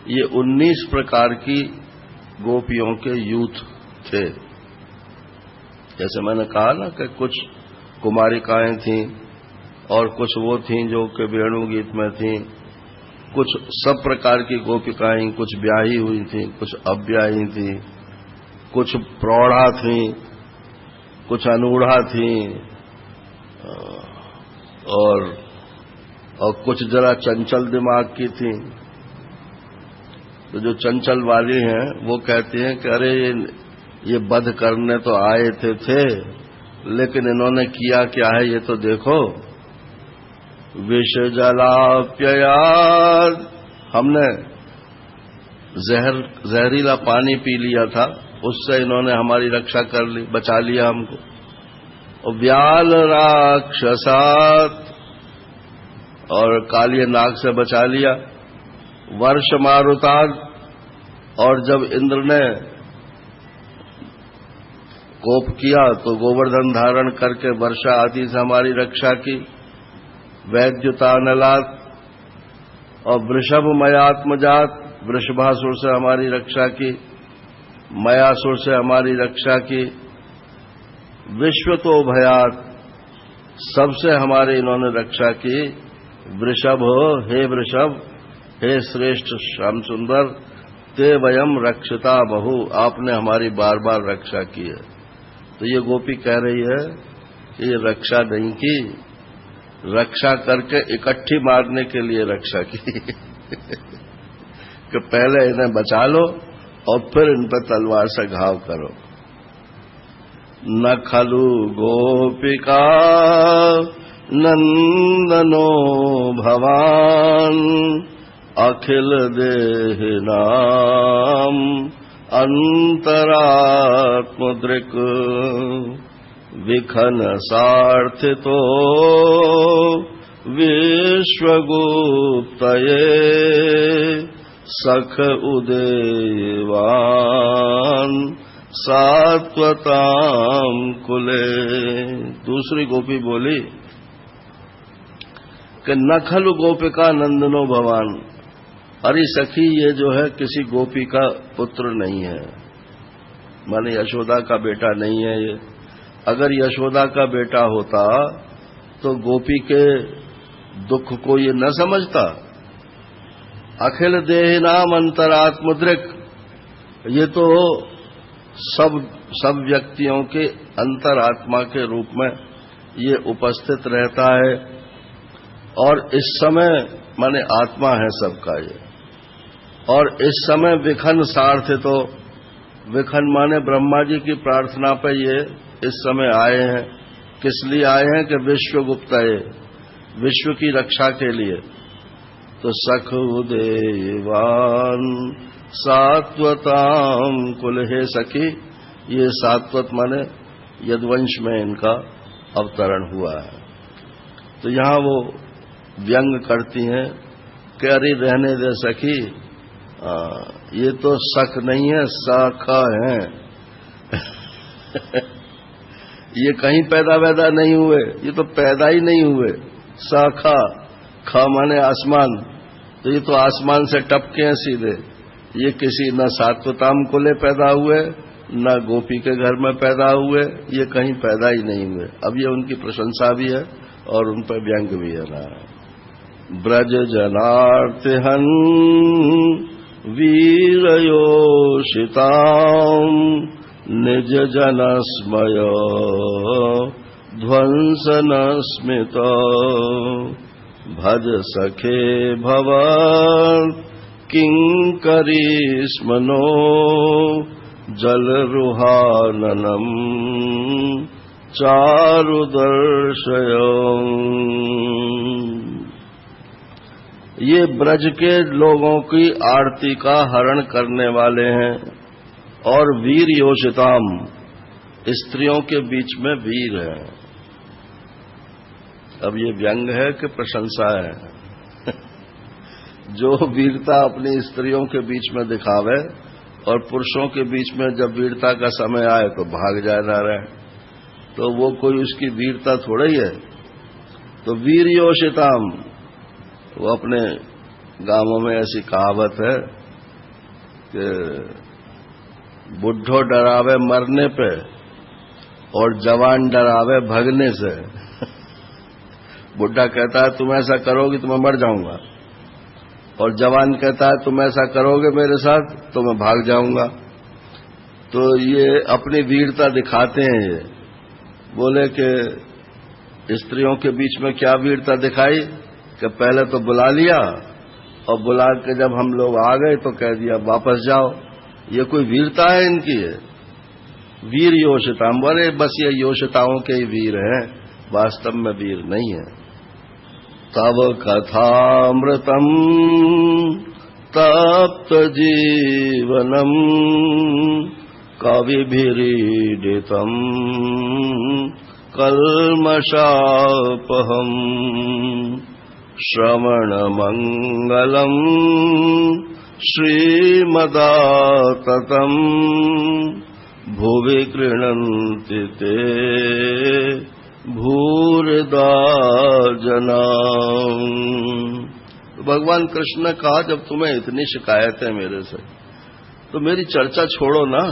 ये 19 प्रकार की गोपियों के यूथ थे। जैसे मैंने कहा ना कि कुछ कुमारिकाएं थीं और कुछ वो थीं जो कि वेणु गीत में थीं, कुछ सब प्रकार की गोपिकाएं, कुछ ब्याही हुई थी, कुछ अब्याही थी, कुछ प्रौढ़ा थी, कुछ अनूढ़ा थी, और कुछ जरा चंचल दिमाग की थी। तो जो चंचल वाली हैं वो कहती हैं कि अरे ये वध करने तो आए थे, लेकिन इन्होंने किया क्या है ये तो देखो। विष जलाप्ययाद, हमने जहरीला पानी पी लिया था, उससे इन्होंने हमारी रक्षा कर ली, बचा लिया हमको। और व्याल राक्षसात, और कालिय नाग से बचा लिया। वर्ष मारुताद, और जब इंद्र ने कोप किया तो गोवर्धन धारण करके वर्षा आदि से हमारी रक्षा की। वैद्युतानलात, और वृषभ मयात्मजात, वृषभासुर से हमारी रक्षा की, मयासुर से हमारी रक्षा की। विश्व तो भयात, सबसे हमारे इन्होंने रक्षा की। वृषभ हो, हे वृषभ, हे श्रेष्ठ श्याम सुंदर, ते वयम रक्षिता बहु, आपने हमारी बार बार रक्षा की है। तो ये गोपी कह रही है कि ये रक्षा नहीं की, रक्षा करके इकट्ठी मारने के लिए रक्षा की कि पहले इन्हें बचा लो और फिर इन पर तलवार से घाव करो। न खलु गोपिका नंदनो भवान, अखिल देहि नाम अंतरात्मदृक्, विखन सार्थितो विश्वगुप्तये, सख उदेवान सात्वताम कुले। दूसरी गोपी बोली कि न खलु गोपिका नंदनो भवान, अरे सखी ये जो है किसी गोपी का पुत्र नहीं है, माने यशोदा का बेटा नहीं है ये। अगर यशोदा का बेटा होता तो गोपी के दुख को ये न समझता। अखिल देहि नाम अंतरात्मदृक्, ये तो सब व्यक्तियों के अंतरात्मा के रूप में ये उपस्थित रहता है, और इस समय माने आत्मा है सबका ये। और इस समय विखन सार्थ, तो विखन माने ब्रह्मा जी की प्रार्थना पर ये इस समय आए हैं। किस लिए आए हैं कि विश्व गुप्त है, विश्व की रक्षा के लिए। तो सख उदेवान सात्वताम कुल, हे सखी, ये सात्वत माने यदुवंश में इनका अवतरण हुआ है। तो यहां वो व्यंग करती हैं कि अरे रहने दे सखी, ये तो सख नहीं है, साखा है ये कहीं पैदा वैदा नहीं हुए, ये तो पैदा ही नहीं हुए। साखा, खा माने आसमान, तो ये तो आसमान से टपके हैं सीधे। ये किसी न सात्वताम कुले पैदा हुए, न गोपी के घर में पैदा हुए, ये कहीं पैदा ही नहीं हुए। अब ये उनकी प्रशंसा भी है और उन पर व्यंग भी है ना। ब्रज जनार्तिहन वीरयोषिताम, निज जनस्मय ध्वंसन स्मित, भज सखे भवन किंकरी स्मनो, जलरुहाननम चारुदर्शयम्। ये ब्रज के लोगों की आरती का हरण करने वाले हैं, और वीर योषिताम, स्त्रियों के बीच में वीर है। अब ये व्यंग है कि प्रशंसा है जो वीरता अपनी स्त्रियों के बीच में दिखावे और पुरुषों के बीच में जब वीरता का समय आए तो भाग जाए ना रहे, तो वो कोई उसकी वीरता थोड़ा ही है। तो वीर योषिताम, वो अपने गांवों में ऐसी कहावत है कि बुढ़ो डरावे मरने पे और जवान डरावे भगने से। बुढ़ा कहता है तुम ऐसा करोगे तो मैं मर जाऊंगा, और जवान कहता है तुम ऐसा करोगे मेरे साथ तो मैं भाग जाऊंगा। तो ये अपनी वीरता दिखाते हैं। ये बोले कि स्त्रियों के बीच में क्या वीरता दिखाई कि पहले तो बुला लिया और बुला के जब हम लोग आ गए तो कह दिया वापस जाओ। ये कोई वीरता है इनकी? है वीर योषिता, बोले बस ये योषिताओं के ही वीर हैं, वास्तव में वीर नहीं है। तव कथामृतम तप्त जीवनम कविभिरीडितम कल्मषापहम श्रवण मंगलम श्रीमदाततम भुवि गृह्णन्ति ते भूरिदा जना। तो भगवान कृष्ण ने कहा जब तुम्हें इतनी शिकायत है मेरे से तो मेरी चर्चा छोड़ो ना,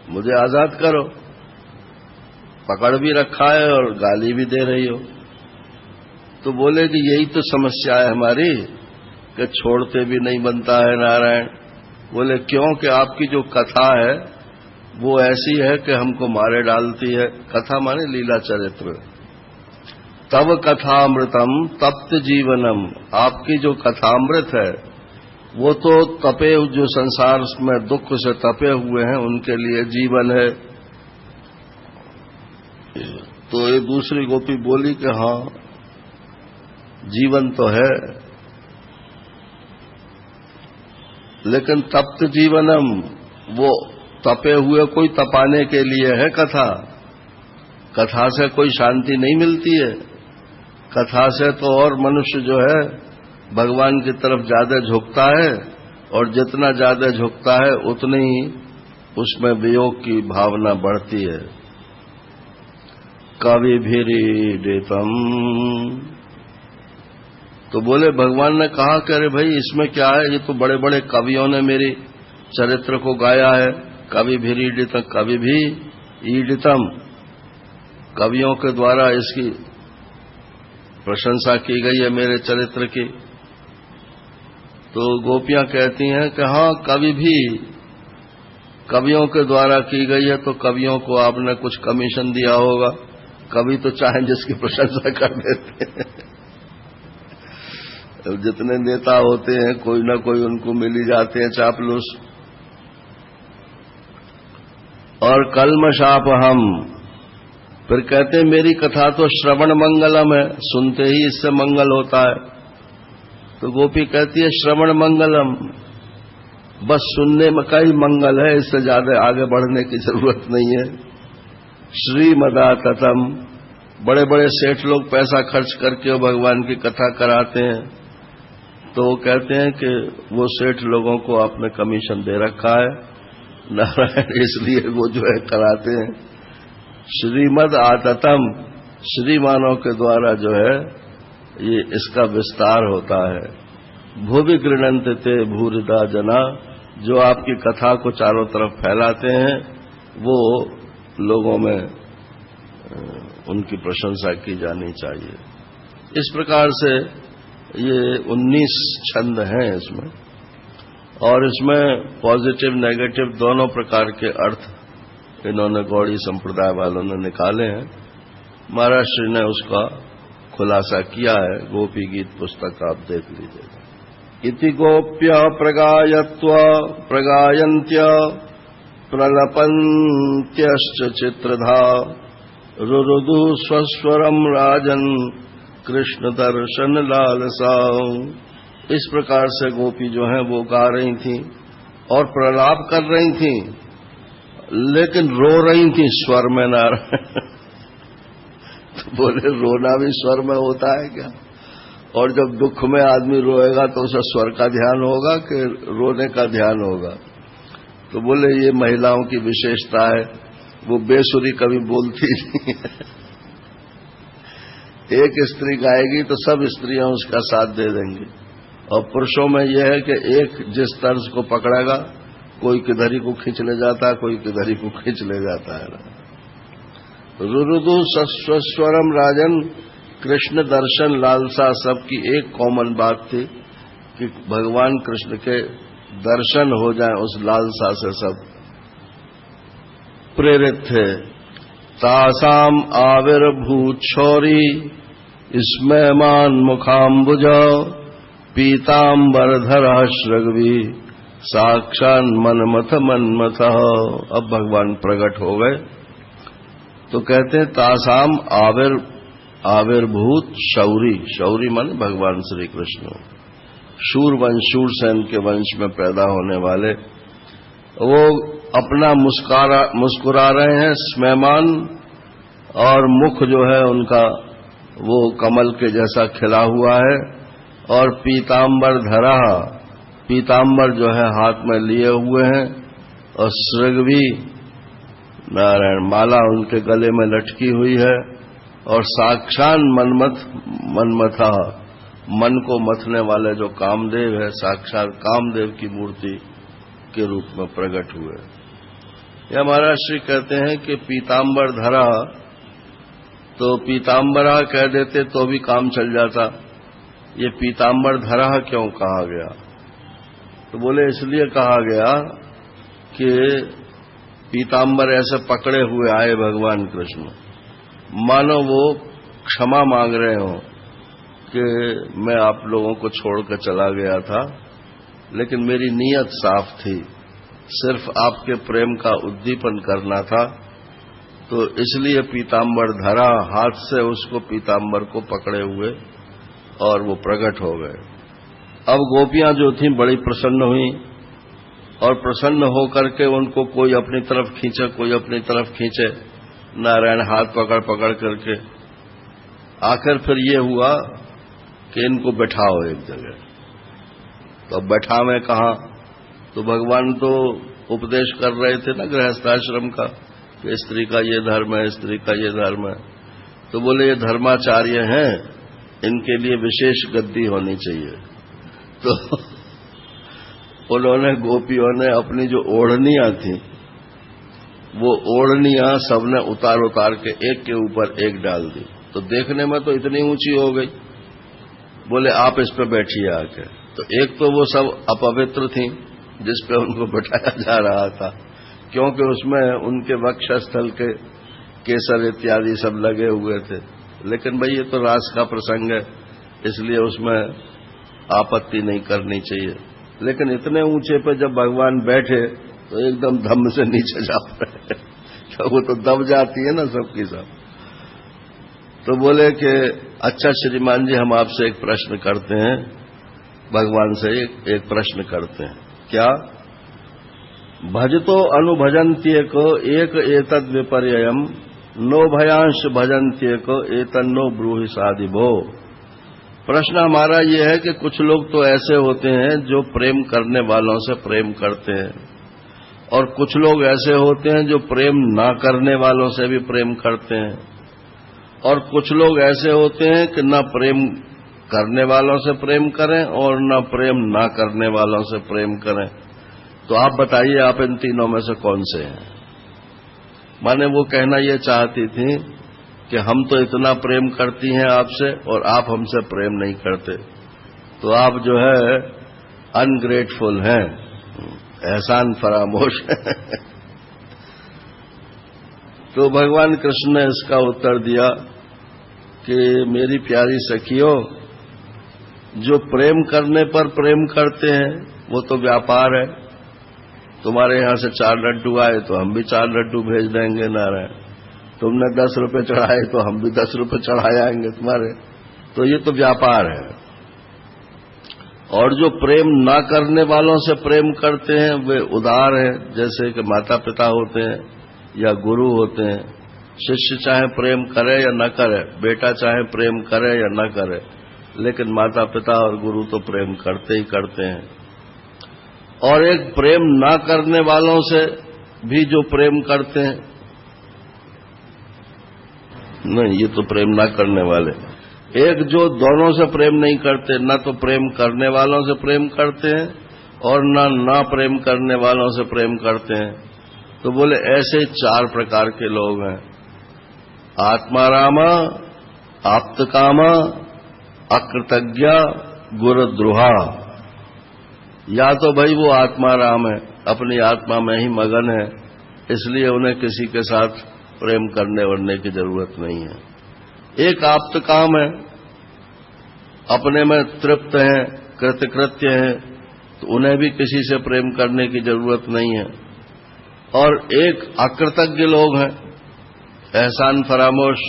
मुझे आजाद करो। पकड़ भी रखा है और गाली भी दे रही हो। तो बोले कि यही तो समस्या है हमारी कि छोड़ते भी नहीं बनता है नारायण। बोले क्यों? कि आपकी जो कथा है वो ऐसी है कि हमको मारे डालती है। कथा माने लीला चरित्र। तव कथामृतम तप्त जीवनम, आपकी जो कथामृत है वो तो तपे, जो संसार में दुख से तपे हुए हैं उनके लिए जीवन है। तो एक दूसरी गोपी बोली कि हाँ जीवन तो है, लेकिन तप्त जीवनम, वो तपे हुए कोई तपाने के लिए है कथा। कथा से कोई शांति नहीं मिलती है। कथा से तो और मनुष्य जो है भगवान की तरफ ज्यादा झुकता है, और जितना ज्यादा झुकता है उतनी ही उसमें वियोग की भावना बढ़ती है। कविभिरीडितम, तो बोले भगवान ने कहा कि अरे भाई इसमें क्या है, ये तो बड़े बड़े कवियों ने मेरी चरित्र को गाया है। कविभिरीडितम, कवि भी ईडितम, कवियों के द्वारा इसकी प्रशंसा की गई है मेरे चरित्र की। तो गोपियां कहती हैं कि हाँ कवि भी कवियों के द्वारा की गई है, तो कवियों को आपने कुछ कमीशन दिया होगा। कवि तो चाहे जिसकी प्रशंसा कर देते हैं। जितने नेता होते हैं कोई ना कोई उनको मिल ही जाते हैं चापलूस। और कल्मषाप हम, फिर कहते हैं मेरी कथा तो श्रवण मंगलम है, सुनते ही इससे मंगल होता है। तो गोपी कहती है श्रवण मंगलम, बस सुनने में का ही मंगल है, इससे ज्यादा आगे बढ़ने की जरूरत नहीं है। श्रीमदाततम, बड़े बड़े सेठ लोग पैसा खर्च करके भगवान की कथा कराते हैं, तो वो कहते हैं कि वो सेठ लोगों को आपने कमीशन दे रखा है नारायण, इसलिए वो जो है कराते हैं। श्रीमद आततम, श्रीमानों के द्वारा जो है ये इसका विस्तार होता है। भुवि गृह्णन्ति ते भूरिदा जना, जो आपकी कथा को चारों तरफ फैलाते हैं वो लोगों में उनकी प्रशंसा की जानी चाहिए। इस प्रकार से ये 19 छंद हैं इसमें, और इसमें पॉजिटिव नेगेटिव दोनों प्रकार के अर्थ इन्होंने गौड़ी संप्रदाय वालों ने निकाले हैं। महाराज श्री ने उसका खुलासा किया है, गोपी गीत पुस्तक आप देख लीजिएगा। इति गोप्य प्रगायत्व प्रगायन्त्य प्रलपन्त्यश्च चित्रधा रुरुदु स्वस्वरम राजन कृष्ण दर्शन लालसा। इस प्रकार से गोपी जो है वो गा रही थी और प्रलाप कर रही थी, लेकिन रो रही थी स्वर में नारायण। तो बोले रोना भी स्वर में होता है क्या? और जब दुख में आदमी रोएगा तो उसे स्वर का ध्यान होगा कि रोने का ध्यान होगा? तो बोले ये महिलाओं की विशेषता है, वो बेसुरी कभी बोलती नहीं है। एक स्त्री गाएगी तो सब स्त्रियां उसका साथ दे देंगी, और पुरुषों में यह है कि एक जिस तर्ज को पकड़ेगा, कोई किधर ही को खींच ले जाता है, कोई किधर ही को खींच ले जाता है। रुरुदु स्वस्वरम राजन कृष्ण दर्शन लालसा सबकी एक कॉमन बात थी कि भगवान कृष्ण के दर्शन हो जाएं, उस लालसा से सब प्रेरित थे। तासाम आविर्भूत शौरी स्मयमान मुखाम्बुज पीताम्बरधर श्रगवी साक्षान मनमथ मनमथ। अब भगवान प्रकट हो गए तो कहते हैं तासाम आविर्भूत शौरी, शौरी मन भगवान श्री कृष्ण, शूरवंश शूरसेन के वंश में पैदा होने वाले, वो अपना मुस्कुरा रहे हैं, स्मयमान, और मुख जो है उनका वो कमल के जैसा खिला हुआ है, और पीताम्बर धरा, पीताम्बर जो है हाथ में लिए हुए हैं, और श्रृगवी नारायण माला उनके गले में लटकी हुई है, और साक्षात मनमथा, मन को मथने वाले जो कामदेव है, साक्षात कामदेव की मूर्ति के रूप में प्रकट हुए। यह महाराज श्री कहते हैं कि पीताम्बर धरा, तो पीताम्बरा कह देते तो भी काम चल जाता, ये पीताम्बर धरा क्यों कहा गया? तो बोले इसलिए कहा गया कि पीताम्बर ऐसे पकड़े हुए आए भगवान कृष्ण, मानो वो क्षमा मांग रहे हो कि मैं आप लोगों को छोड़कर चला गया था, लेकिन मेरी नीयत साफ थी, सिर्फ आपके प्रेम का उद्दीपन करना था, तो इसलिए पीताम्बर धरा, हाथ से उसको पीताम्बर को पकड़े हुए और वो प्रकट हो गए। अब गोपियां जो थीं बड़ी प्रसन्न हुई, और प्रसन्न होकर के उनको कोई अपनी तरफ खींचे, कोई अपनी तरफ खींचे, नारायण हाथ पकड़ पकड़ करके आखिर फिर ये हुआ कि इनको बैठाओ एक जगह। तो अब बैठावे कहाँ? तो भगवान तो उपदेश कर रहे थे ना गृहस्थाश्रम का, कि स्त्री का ये धर्म है, स्त्री का ये धर्म है। तो बोले ये धर्माचार्य हैं, इनके लिए विशेष गद्दी होनी चाहिए। तो उन्होंने, गोपियों ने अपनी जो ओढ़नियां थी, वो ओढ़नियां सबने उतार उतार के एक के ऊपर एक डाल दी। तो देखने में तो इतनी ऊंची हो गई, बोले आप इस पे बैठिए आके। तो एक तो वो सब अपवित्र थी जिस पे उनको बैठाया जा रहा था, क्योंकि उसमें उनके वक्षस्थल के केसर इत्यादि सब लगे हुए थे। लेकिन भाई ये तो रास का प्रसंग है, इसलिए उसमें आपत्ति नहीं करनी चाहिए। लेकिन इतने ऊंचे पे जब भगवान बैठे तो एकदम धम्म से नीचे जा पड़े, तो वो तो दब जाती है ना सबकी सब। तो बोले कि अच्छा श्रीमान जी, हम आपसे एक प्रश्न करते हैं, भगवान से एक प्रश्न करते हैं। क्या? भजतो अनुभजन्त्य को एक एतद विपर्ययम नो भयांश भजन्त्य को एतन्नो ब्रूहि साधिभो। प्रश्न हमारा ये है कि कुछ लोग तो ऐसे होते हैं जो प्रेम करने वालों से प्रेम करते हैं, और कुछ लोग ऐसे होते हैं जो प्रेम ना करने वालों से भी प्रेम करते हैं, और कुछ लोग ऐसे होते हैं कि न प्रेम करने वालों से प्रेम करें और न प्रेम ना करने वालों से प्रेम करें। तो आप बताइए, आप इन तीनों में से कौन से हैं? माने वो कहना ये चाहती थी कि हम तो इतना प्रेम करती हैं आपसे और आप हमसे प्रेम नहीं करते, तो आप जो है अनग्रेटफुल हैं, एहसान फरामोश हैं। तो भगवान कृष्ण ने इसका उत्तर दिया कि मेरी प्यारी सखियों, जो प्रेम करने पर प्रेम करते हैं वो तो व्यापार है। तुम्हारे यहां से 4 लड्डू आए तो हम भी 4 लड्डू भेज देंगे नारायण, तुमने 10 रुपए चढ़ाए तो हम भी 10 रुपए चढ़ा जाएंगे तुम्हारे, तो ये तो व्यापार है। और जो प्रेम ना करने वालों से प्रेम करते हैं वे उदार हैं, जैसे कि माता पिता होते हैं या गुरु होते हैं। शिष्य चाहे प्रेम करे या न करे, बेटा चाहे प्रेम करे या न करे, लेकिन माता पिता और गुरु तो प्रेम करते ही करते हैं। और एक प्रेम ना करने वालों से भी जो प्रेम करते हैं, नहीं, ये तो प्रेम ना करने वाले। एक जो दोनों से प्रेम नहीं करते, न तो प्रेम करने वालों से प्रेम करते हैं और ना प्रेम करने वालों से प्रेम करते हैं। तो बोले ऐसे 4 प्रकार के लोग हैं। आत्मारामा, आप्तकामा, अकृतज्ञा, गुरुद्रोहा। या तो भाई वो आत्माराम है, अपनी आत्मा में ही मगन है, इसलिए उन्हें किसी के साथ प्रेम करने वरने की जरूरत नहीं है। एक आप्तकाम है, अपने में तृप्त हैं, कृतकृत्य हैं, तो उन्हें भी किसी से प्रेम करने की जरूरत नहीं है। और एक अकृतज्ञ लोग हैं, एहसान फरामोश,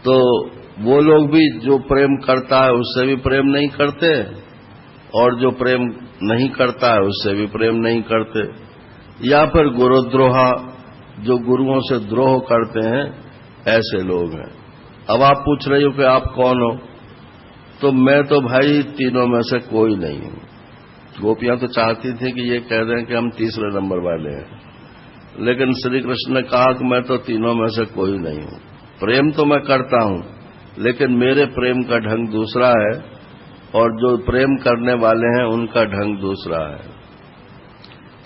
तो वो लोग भी जो प्रेम करता है उससे भी प्रेम नहीं करते, और जो प्रेम नहीं करता है उससे भी प्रेम नहीं करते। या फिर गुरुद्रोहा, जो गुरुओं से द्रोह करते हैं, ऐसे लोग हैं। अब आप पूछ रहे हो कि आप कौन हो, तो मैं तो भाई तीनों में से कोई नहीं हूं। गोपियां तो चाहती थी कि ये कह दें कि हम तीसरे नंबर वाले हैं, लेकिन श्री कृष्ण ने कहा कि मैं तो तीनों में से कोई नहीं हूं। प्रेम तो मैं करता हूं, लेकिन मेरे प्रेम का ढंग दूसरा है, और जो प्रेम करने वाले हैं उनका ढंग दूसरा है।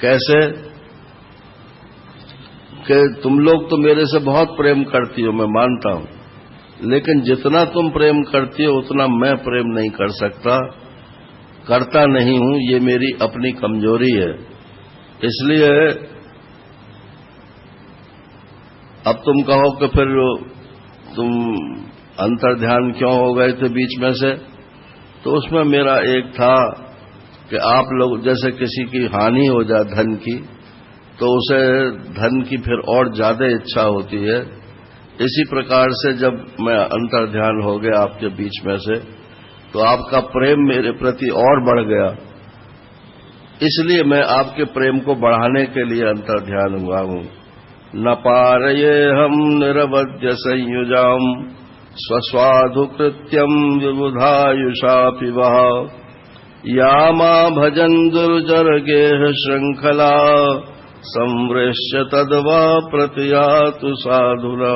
कैसे कि तुम लोग तो मेरे से बहुत प्रेम करती हो, मैं मानता हूं, लेकिन जितना तुम प्रेम करती हो उतना मैं प्रेम नहीं कर सकता, करता नहीं हूं। ये मेरी अपनी कमजोरी है। इसलिए अब तुम कहो कि फिर तुम अंतर्ध्यान क्यों हो गए थे बीच में से, तो उसमें मेरा एक था कि आप लोग जैसे किसी की हानि हो जाए धन की, तो उसे धन की फिर और ज्यादा इच्छा होती है। इसी प्रकार से जब मैं अंतर्ध्यान हो गया आपके बीच में से, तो आपका प्रेम मेरे प्रति और बढ़ गया। इसलिए मैं आपके प्रेम को बढ़ाने के लिए अंतर्ध्यान हुआ हूं। न पारये हम निरवध्य संयुजाम स्वस्वाधु कृत्यम विबुधायुषापि वह या मां भजन दुर्जर गेह श्रृंखला संवृश्य तद्वा प्रतियातु साधुरा।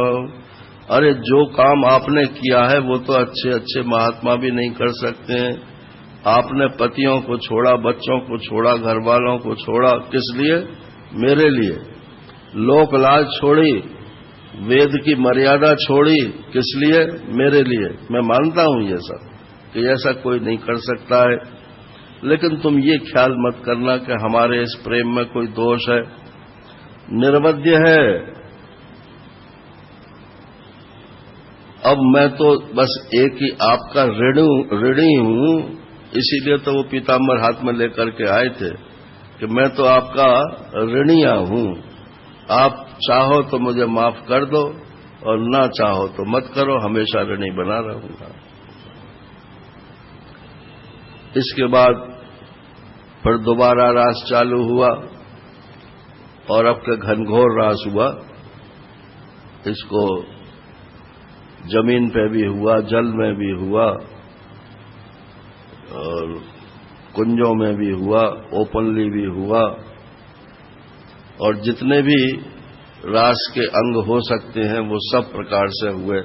अरे जो काम आपने किया है वो तो अच्छे अच्छे महात्मा भी नहीं कर सकते हैं। आपने पतियों को छोड़ा, बच्चों को छोड़ा, घर वालों को छोड़ा, किस लिए? मेरे लिए। लोक लाज छोड़ी, वेद की मर्यादा छोड़ी, किस लिए? मेरे लिए। मैं मानता हूं ये सब कि ऐसा कोई नहीं कर सकता है, लेकिन तुम ये ख्याल मत करना कि हमारे इस प्रेम में कोई दोष है। निर्वध्य है। अब मैं तो बस एक ही आपका ऋणी हूं, इसीलिए तो वो पीताम्बर हाथ में लेकर के आए थे कि मैं तो आपका ऋणिया हूं। आप चाहो तो मुझे माफ कर दो, और ना चाहो तो मत करो, हमेशा ऋणी बना रहूंगा। इसके बाद फिर दोबारा रास चालू हुआ, और अब के घनघोर रास हुआ। इसको जमीन पे भी हुआ, जल में भी हुआ, और कुंजों में भी हुआ, ओपनली भी हुआ, और जितने भी रास के अंग हो सकते हैं वो सब प्रकार से हुए।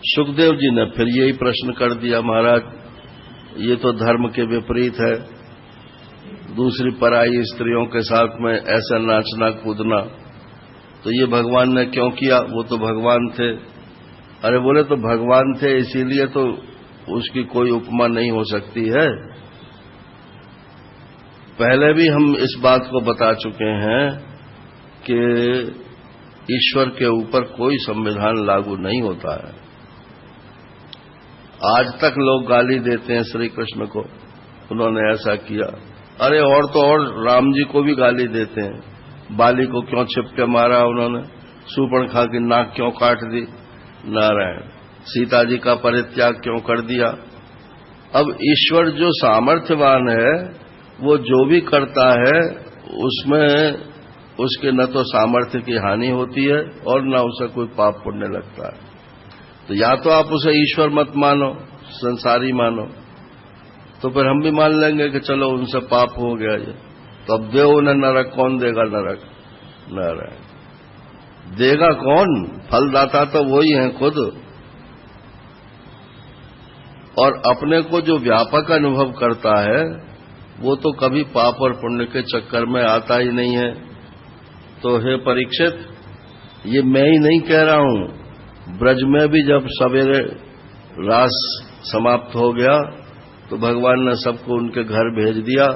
सुखदेव जी ने फिर यही प्रश्न कर दिया, महाराज ये तो धर्म के विपरीत है, दूसरी पराई स्त्रियों के साथ में ऐसा नाचना कूदना, तो ये भगवान ने क्यों किया? वो तो भगवान थे। अरे बोले तो भगवान थे इसीलिए तो उसकी कोई उपमा नहीं हो सकती है। पहले भी हम इस बात को बता चुके हैं कि ईश्वर के ऊपर कोई संविधान लागू नहीं होता है। आज तक लोग गाली देते हैं श्री कृष्ण को, उन्होंने ऐसा किया। अरे और तो और राम जी को भी गाली देते हैं, बाली को क्यों छिपके मारा उन्होंने, शूर्पणखा की नाक क्यों काट दी, नारायण, सीता जी का परित्याग क्यों कर दिया। अब ईश्वर जो सामर्थ्यवान है वो जो भी करता है उसमें उसके न तो सामर्थ्य की हानि होती है और न उसे कोई पाप पुण्य लगता है। तो या तो आप उसे ईश्वर मत मानो, संसारी मानो, तो फिर हम भी मान लेंगे कि चलो उनसे पाप हो गया ये, तो अब दे उन्हें नरक, कौन देगा नरक? नारायण, देगा कौन? फलदाता तो वही है खुद। और अपने को जो व्यापक अनुभव करता है वो तो कभी पाप और पुण्य के चक्कर में आता ही नहीं है। तो हे परीक्षित, ये मैं ही नहीं कह रहा हूं, ब्रज में भी जब सवेरे रास समाप्त हो गया तो भगवान ने सबको उनके घर भेज दिया।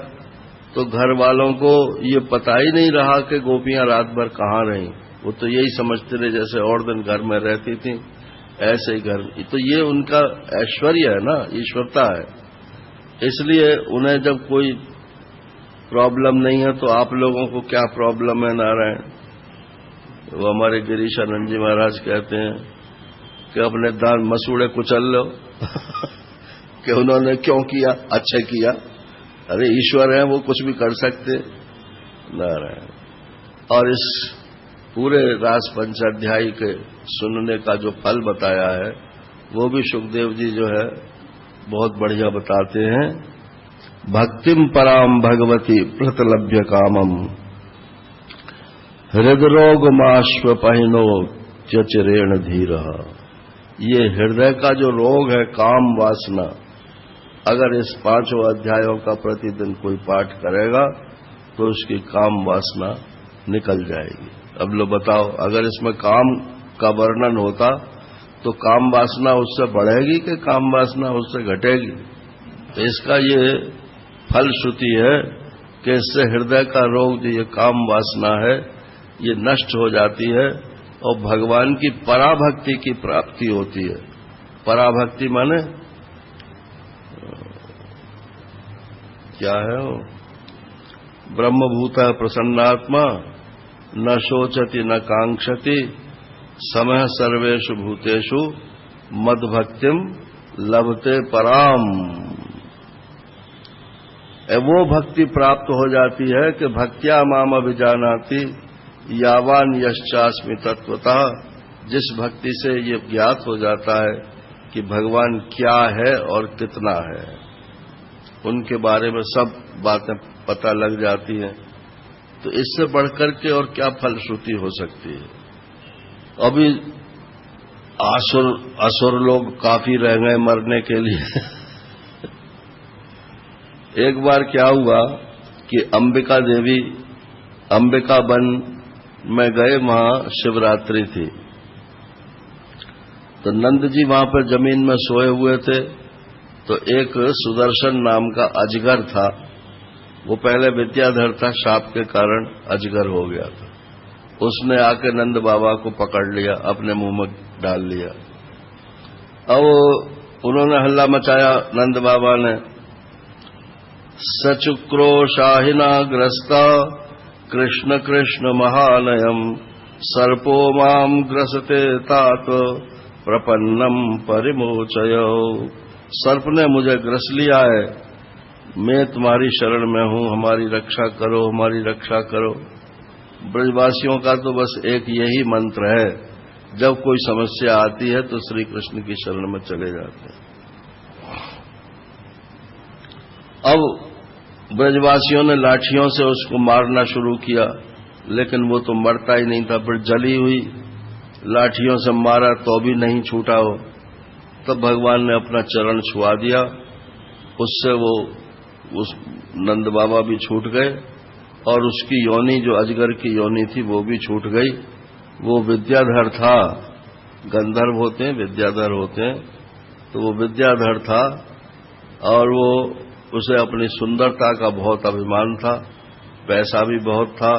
तो घर वालों को ये पता ही नहीं रहा कि गोपियां रात भर कहाँ रहीं। वो तो यही समझते रहे जैसे और दिन घर में रहती थी, ऐसे ही घर। तो ये उनका ऐश्वर्य है ना, ईश्वरता है। इसलिए उन्हें जब कोई प्रॉब्लम नहीं है तो आप लोगों को क्या प्रॉब्लम है नारायण। वो हमारे गिरीशानंद जी महाराज कहते हैं कि अपने दान मसूड़े कुचल लो कि उन्होंने क्यों किया, अच्छे किया। अरे ईश्वर है, वो कुछ भी कर सकते नारायण। और इस पूरे रास पंचाध्यायी के सुनने का जो फल बताया है वो भी सुखदेव जी जो है बहुत बढ़िया बताते हैं। भक्तिम पराम भगवती प्रतलभ्य कामम हृदरोगमाश्व पहिनो चिरेण धीर। ये हृदय का जो रोग है काम वासना, अगर इस 5 अध्यायों का प्रतिदिन कोई पाठ करेगा तो उसकी काम वासना निकल जाएगी। अब लो बताओ, अगर इसमें काम का वर्णन होता तो काम वासना उससे बढ़ेगी कि काम वासना उससे घटेगी। तो इसका ये फलश्रुति है कि इससे हृदय का रोग जो ये काम वासना है ये नष्ट हो जाती है और भगवान की पराभक्ति की प्राप्ति होती है। पराभक्ति माने क्या है वो? ब्रह्मभूत प्रसन्नात्मा न शोचति न कांक्षति समः सर्वेषु भूतेषु मद्भक्तिम लभते पराम। वो भक्ति प्राप्त हो जाती है कि भक्त्या माम अभिजानाति यावान यश्चास्मि तत्वतः। जिस भक्ति से ये ज्ञात हो जाता है कि भगवान क्या है और कितना है, उनके बारे में सब बातें पता लग जाती हैं। तो इससे बढ़कर के और क्या फलश्रुति हो सकती है। अभी असुर लोग काफी रह गए मरने के लिए। एक बार क्या हुआ कि अंबिका देवी अंबिका वन में गए, वहां शिवरात्रि थी। तो नंद जी वहां पर जमीन में सोए हुए थे। तो एक सुदर्शन नाम का अजगर था, वो पहले विद्याधर था, शाप के कारण अजगर हो गया था। उसने आके नंद बाबा को पकड़ लिया, अपने मुंह में डाल लिया। अब उन्होंने हल्ला मचाया नंद बाबा ने, सचुक्रो शाहिना ग्रस्ता कृष्ण कृष्ण महानयम सर्पो माम ग्रसते तात प्रपन्नम परिमोचय। सर्प ने मुझे ग्रस लिया है, मैं तुम्हारी शरण में हूं, हमारी रक्षा करो, हमारी रक्षा करो। ब्रजवासियों का तो बस एक यही मंत्र है, जब कोई समस्या आती है तो श्री कृष्ण की शरण में चले जाते हैं। अब ब्रजवासियों ने लाठियों से उसको मारना शुरू किया, लेकिन वो तो मरता ही नहीं था। फिर जली हुई लाठियों से मारा तो भी नहीं छूटा हो। तब भगवान ने अपना चरण छुआ दिया, उससे वो उस नंद बाबा भी छूट गए और उसकी योनि जो अजगर की योनि थी वो भी छूट गई। वो विद्याधर था, गंधर्व होते हैं विद्याधर होते हैं, तो वो विद्याधर था और वो उसे अपनी सुंदरता का बहुत अभिमान था, पैसा भी बहुत था।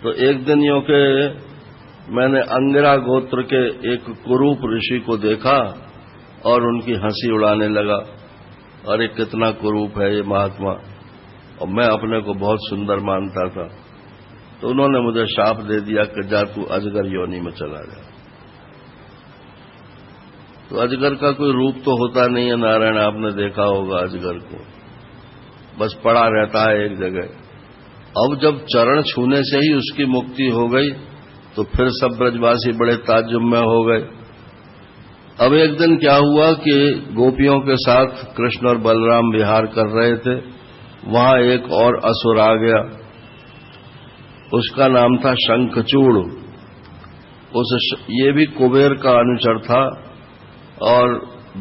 तो एक दिन यूं के मैंने अंगिरा गोत्र के एक कुरूप ऋषि को देखा और उनकी हंसी उड़ाने लगा, अरे कितना कुरूप है ये महात्मा। और मैं अपने को बहुत सुंदर मानता था। तो उन्होंने मुझे शाप दे दिया कि जा तू अजगर योनि में चला जा। तो अजगर का कोई रूप तो होता नहीं है नारायण, आपने देखा होगा अजगर को, बस पड़ा रहता है एक जगह। अब जब चरण छूने से ही उसकी मुक्ति हो गई तो फिर सब ब्रजवासी बड़े ताज्जुब में हो गए। अब एक दिन क्या हुआ कि गोपियों के साथ कृष्ण और बलराम विहार कर रहे थे, वहां एक और असुर आ गया, उसका नाम था शंखचूड़। ये भी कुबेर का अनुचर था और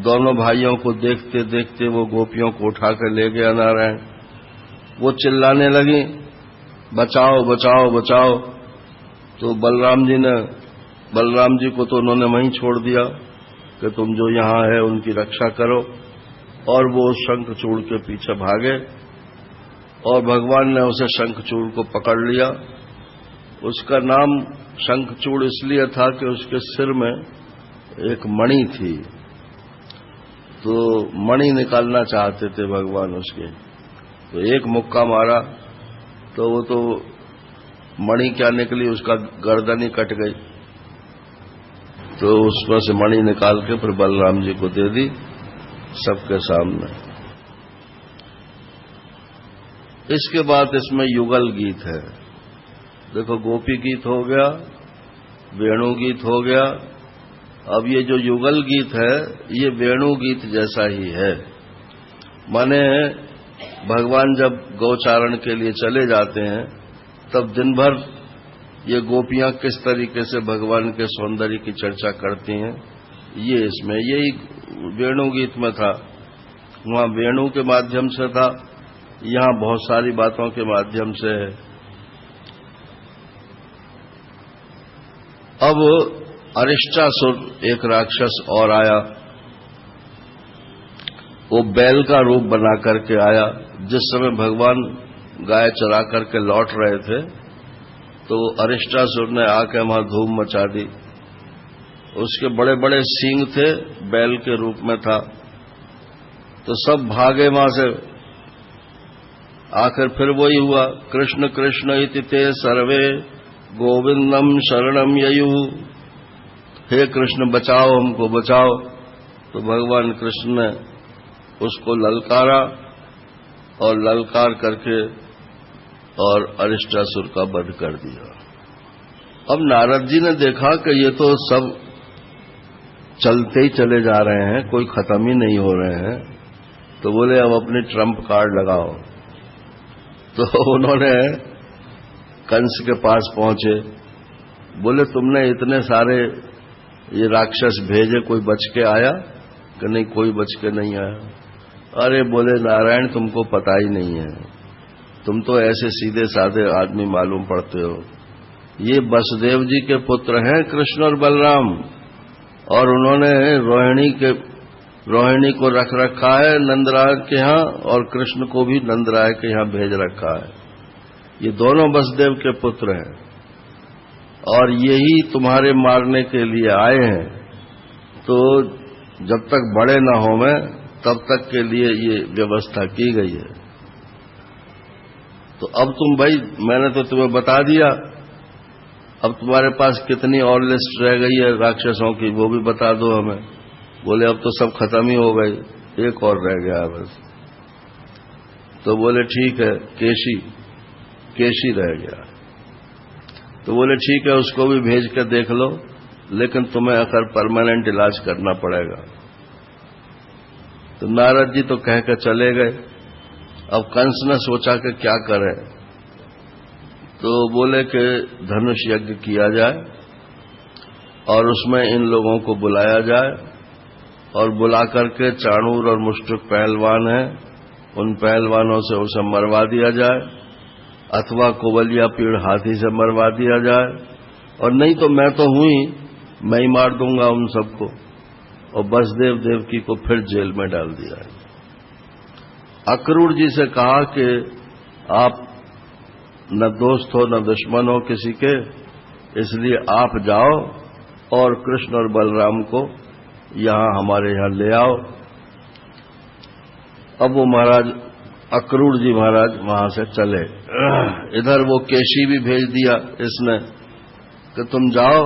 दोनों भाइयों को देखते देखते वो गोपियों को उठाकर ले गया नारायण। वो चिल्लाने लगी, बचाओ बचाओ बचाओ। तो बलराम जी ने बलराम जी को तो उन्होंने वहीं छोड़ दिया कि तुम जो यहां है उनकी रक्षा करो, और वो शंखचूड़ के पीछे भागे और भगवान ने उसे शंखचूड़ को पकड़ लिया। उसका नाम शंखचूड़ इसलिए था कि उसके सिर में एक मणि थी, तो मणि निकालना चाहते थे भगवान उसके, तो एक मुक्का मारा तो वो तो मणि क्या निकली, उसका गर्दन ही कट गई। तो उसमें से मणि निकाल के फिर बलराम जी को दे दी सबके सामने। इसके बाद इसमें युगल गीत है। देखो, गोपी गीत हो गया, वेणु गीत हो गया, अब ये जो युगल गीत है ये वेणु गीत जैसा ही है। माने भगवान जब गौचारण के लिए चले जाते हैं तब दिन भर ये गोपियां किस तरीके से भगवान के सौंदर्य की चर्चा करती हैं, ये इसमें यही वेणु गीत में था। वहां वेणु के माध्यम से था, यहां बहुत सारी बातों के माध्यम से है। अब अरिष्टासुर एक राक्षस और आया, वो बैल का रूप बना करके आया। जिस समय भगवान गाय चरा करके लौट रहे थे तो अरिष्टासुर ने आके वहां धूम मचा दी। उसके बड़े बड़े सींग थे, बैल के रूप में था, तो सब भागे वहां से। आखिर फिर वही हुआ, कृष्ण कृष्ण इति ते सर्वे गोविंदम शरणम ययु, हे कृष्ण बचाओ, हमको बचाओ। तो भगवान कृष्ण ने उसको ललकारा और ललकार करके और अरिष्टासुर का वध कर दिया। अब नारद जी ने देखा कि ये तो सब चलते ही चले जा रहे हैं, कोई खत्म ही नहीं हो रहे हैं, तो बोले अब अपनी ट्रम्प कार्ड लगाओ। तो उन्होंने कंस के पास पहुंचे, बोले तुमने इतने सारे ये राक्षस भेजे, कोई बच के आया कि नहीं? कोई बच के नहीं आया। अरे बोले नारायण, तुमको पता ही नहीं है, तुम तो ऐसे सीधे साधे आदमी मालूम पड़ते हो। ये वसुदेव जी के पुत्र हैं कृष्ण और बलराम, और उन्होंने रोहिणी को रख रखा है नंदराय के यहां, और कृष्ण को भी नंदराय के यहां भेज रखा है। ये दोनों वसुदेव के पुत्र हैं और यही तुम्हारे मारने के लिए आए हैं। तो जब तक बड़े न हो मैं तब तक के लिए ये व्यवस्था की गई है। तो अब तुम भाई, मैंने तो तुम्हें बता दिया, अब तुम्हारे पास कितनी और लिस्ट रह गई है राक्षसों की, वो भी बता दो हमें। बोले अब तो सब खत्म ही हो गई, एक और रह गया बस। तो बोले ठीक है, केशी रह गया। तो बोले ठीक है, उसको भी भेज कर देख लो, लेकिन तुम्हें अगर परमानेंट इलाज करना पड़ेगा। तो नारद जी तो कह कर चले गए। अब कंस ने सोचा कि क्या करे, तो बोले कि धनुष यज्ञ किया जाए और उसमें इन लोगों को बुलाया जाए, और बुला करके चाणूर और मुष्टिक पहलवान हैं, उन पहलवानों से उसे मरवा दिया जाए, अथवा कुबलिया पीड़ हाथी से मरवा दिया जाए, और नहीं तो मैं तो हूं ही, मैं ही मार दूंगा उन सबको। और वसुदेव देवकी को फिर जेल में डाल दिया है। अक्रूर जी से कहा कि आप न दोस्त हो न दुश्मन हो किसी के, इसलिए आप जाओ और कृष्ण और बलराम को यहां हमारे यहां ले आओ। अब वो महाराज अक्रूर जी महाराज वहां से चले। इधर वो केशी भी भेज दिया इसने कि तुम जाओ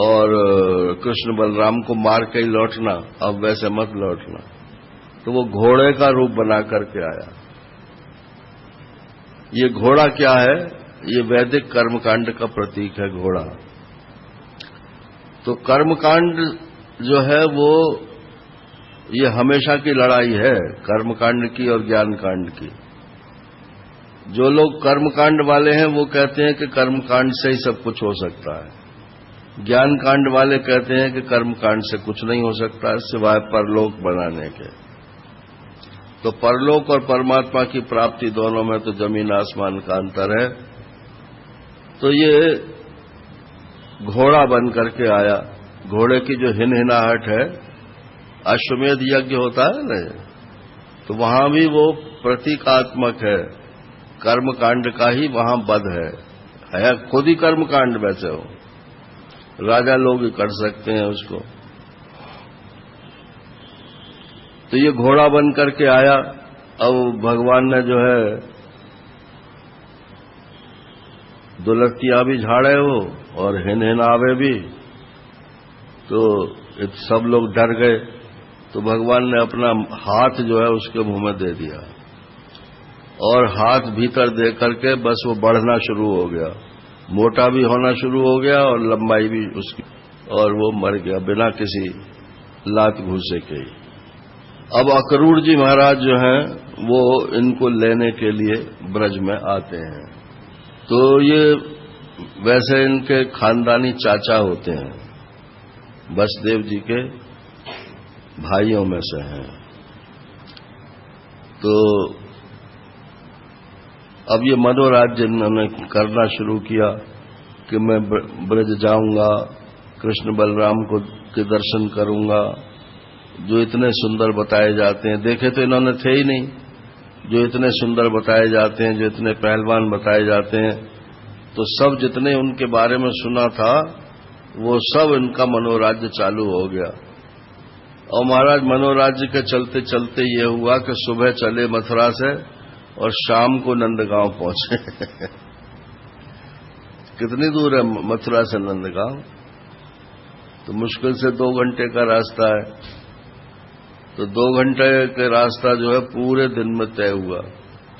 और कृष्ण बलराम को मार के ही लौटना, अब वैसे मत लौटना। तो वो घोड़े का रूप बना करके आया। ये घोड़ा क्या है? ये वैदिक कर्मकांड का प्रतीक है घोड़ा। तो कर्मकांड जो है वो ये हमेशा की लड़ाई है, कर्मकांड की और ज्ञानकांड की। जो लोग कर्मकांड वाले हैं वो कहते हैं कि कर्मकांड से ही सब कुछ हो सकता है, ज्ञानकांड वाले कहते हैं कि कर्मकांड से कुछ नहीं हो सकता सिवाय परलोक बनाने के। तो परलोक और परमात्मा की प्राप्ति दोनों में तो जमीन आसमान का अंतर है। तो ये घोड़ा बन करके आया। घोड़े की जो हिनहिनाहट है, अश्वमेध यज्ञ होता है ना, तो वहां भी वो प्रतीकात्मक है, कर्मकांड का ही वहां वध है खुद ही कर्मकांड वैसे हो, राजा लोग ही कर सकते हैं उसको। तो ये घोड़ा बन करके आया। अब भगवान ने जो है दुलत्तियां भी झाड़े हो और हिनहिनावे भी, तो सब लोग डर गए। तो भगवान ने अपना हाथ जो है उसके मुंह में दे दिया और हाथ भीतर दे करके बस वो बढ़ना शुरू हो गया, मोटा भी होना शुरू हो गया और लंबाई भी उसकी, और वो मर गया बिना किसी लात घूसे के ही। अब अक्रूर जी महाराज जो हैं वो इनको लेने के लिए ब्रज में आते हैं। तो ये वैसे इनके खानदानी चाचा होते हैं, वसुदेव जी के भाइयों में से हैं। तो अब ये मनोराज्य इन्होंने करना शुरू किया कि मैं ब्रज जाऊंगा, कृष्ण बलराम को के दर्शन करूंगा, जो इतने सुंदर बताए जाते हैं। देखे तो इन्होंने थे ही नहीं, जो इतने सुंदर बताए जाते हैं, जो इतने पहलवान बताए जाते हैं, तो सब जितने उनके बारे में सुना था वो सब इनका मनोराज्य चालू हो गया। और महाराज मनोराज्य के चलते चलते ये हुआ कि सुबह चले मथुरा से और शाम को नंदगांव पहुंचे। कितनी दूर है मथुरा से नंदगांव? तो मुश्किल से 2 घंटे का रास्ता है। तो 2 घंटे का रास्ता जो है पूरे दिन में तय हुआ,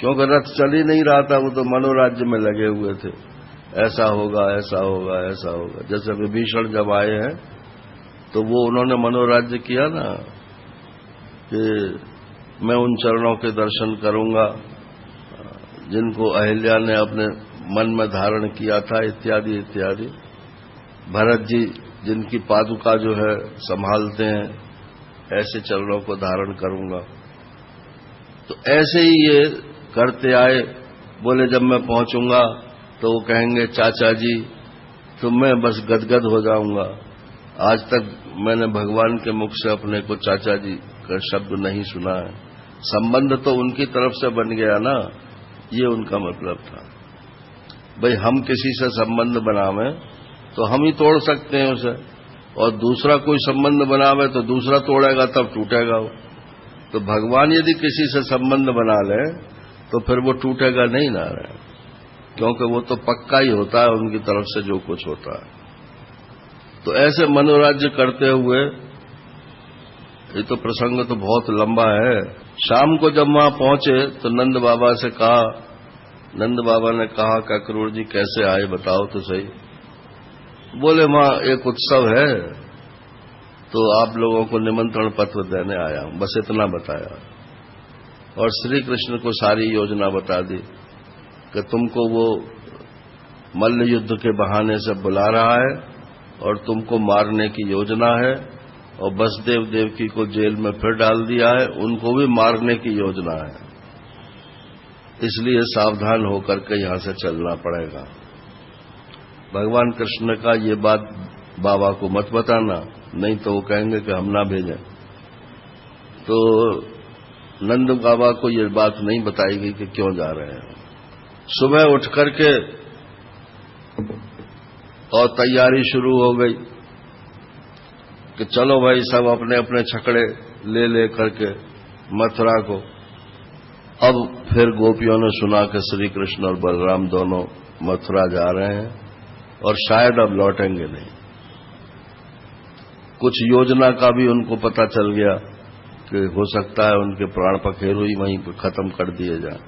क्योंकि रथ चल ही नहीं रहा था, वो तो मनोराज्य में लगे हुए थे। ऐसा होगा, ऐसा होगा, ऐसा होगा। जैसे विभीषण जब आए हैं तो वो उन्होंने मनोराज्य किया ना कि मैं उन चरणों के दर्शन करूंगा जिनको अहिल्या ने अपने मन में धारण किया था, इत्यादि इत्यादि। भरत जी जिनकी पादुका जो है संभालते हैं, ऐसे चरणों को धारण करूंगा। तो ऐसे ही ये करते आए। बोले जब मैं पहुंचूंगा तो वो कहेंगे चाचा जी, तो मैं बस गदगद हो जाऊंगा। आज तक मैंने भगवान के मुख से अपने को चाचा जी का शब्द नहीं सुना है। संबंध तो उनकी तरफ से बन गया ना, ये उनका मतलब था। भाई हम किसी से संबंध बनावे तो हम ही तोड़ सकते हैं उसे, और दूसरा कोई संबंध बनावे तो दूसरा तोड़ेगा, तब टूटेगा वो। तो भगवान यदि किसी से संबंध बना ले तो फिर वो टूटेगा नहीं ना रहे, क्योंकि वो तो पक्का ही होता है उनकी तरफ से जो कुछ होता है। तो ऐसे मनोराज्य करते हुए, ये तो प्रसंग तो बहुत लंबा है। शाम को जब वहां पहुंचे तो नंद बाबा से कहा, नंद बाबा ने कहा कि अक्रूर जी कैसे आए बताओ तो सही। बोले वहां एक उत्सव है तो आप लोगों को निमंत्रण पत्र देने आया हूं, बस इतना बताया। और श्री कृष्ण को सारी योजना बता दी कि तुमको वो मल्ल युद्ध के बहाने से बुला रहा है और तुमको मारने की योजना है, और वसुदेव देवकी को जेल में फिर डाल दिया है, उनको भी मारने की योजना है। इसलिए सावधान होकर के यहां से चलना पड़ेगा। भगवान कृष्ण ने कहा ये बात बाबा को मत बताना, नहीं तो वो कहेंगे कि हम ना भेजें। तो नंद बाबा को ये बात नहीं बताई गई कि क्यों जा रहे हैं। सुबह उठ करके और तैयारी शुरू हो गई कि चलो भाई सब अपने अपने छकड़े ले ले करके मथुरा को। अब फिर गोपियों ने सुना कि श्री कृष्ण और बलराम दोनों मथुरा जा रहे हैं और शायद अब लौटेंगे नहीं। कुछ योजना का भी उनको पता चल गया कि हो सकता है उनके प्राण पखेरु ही वहीं पर खत्म कर दिए जाए।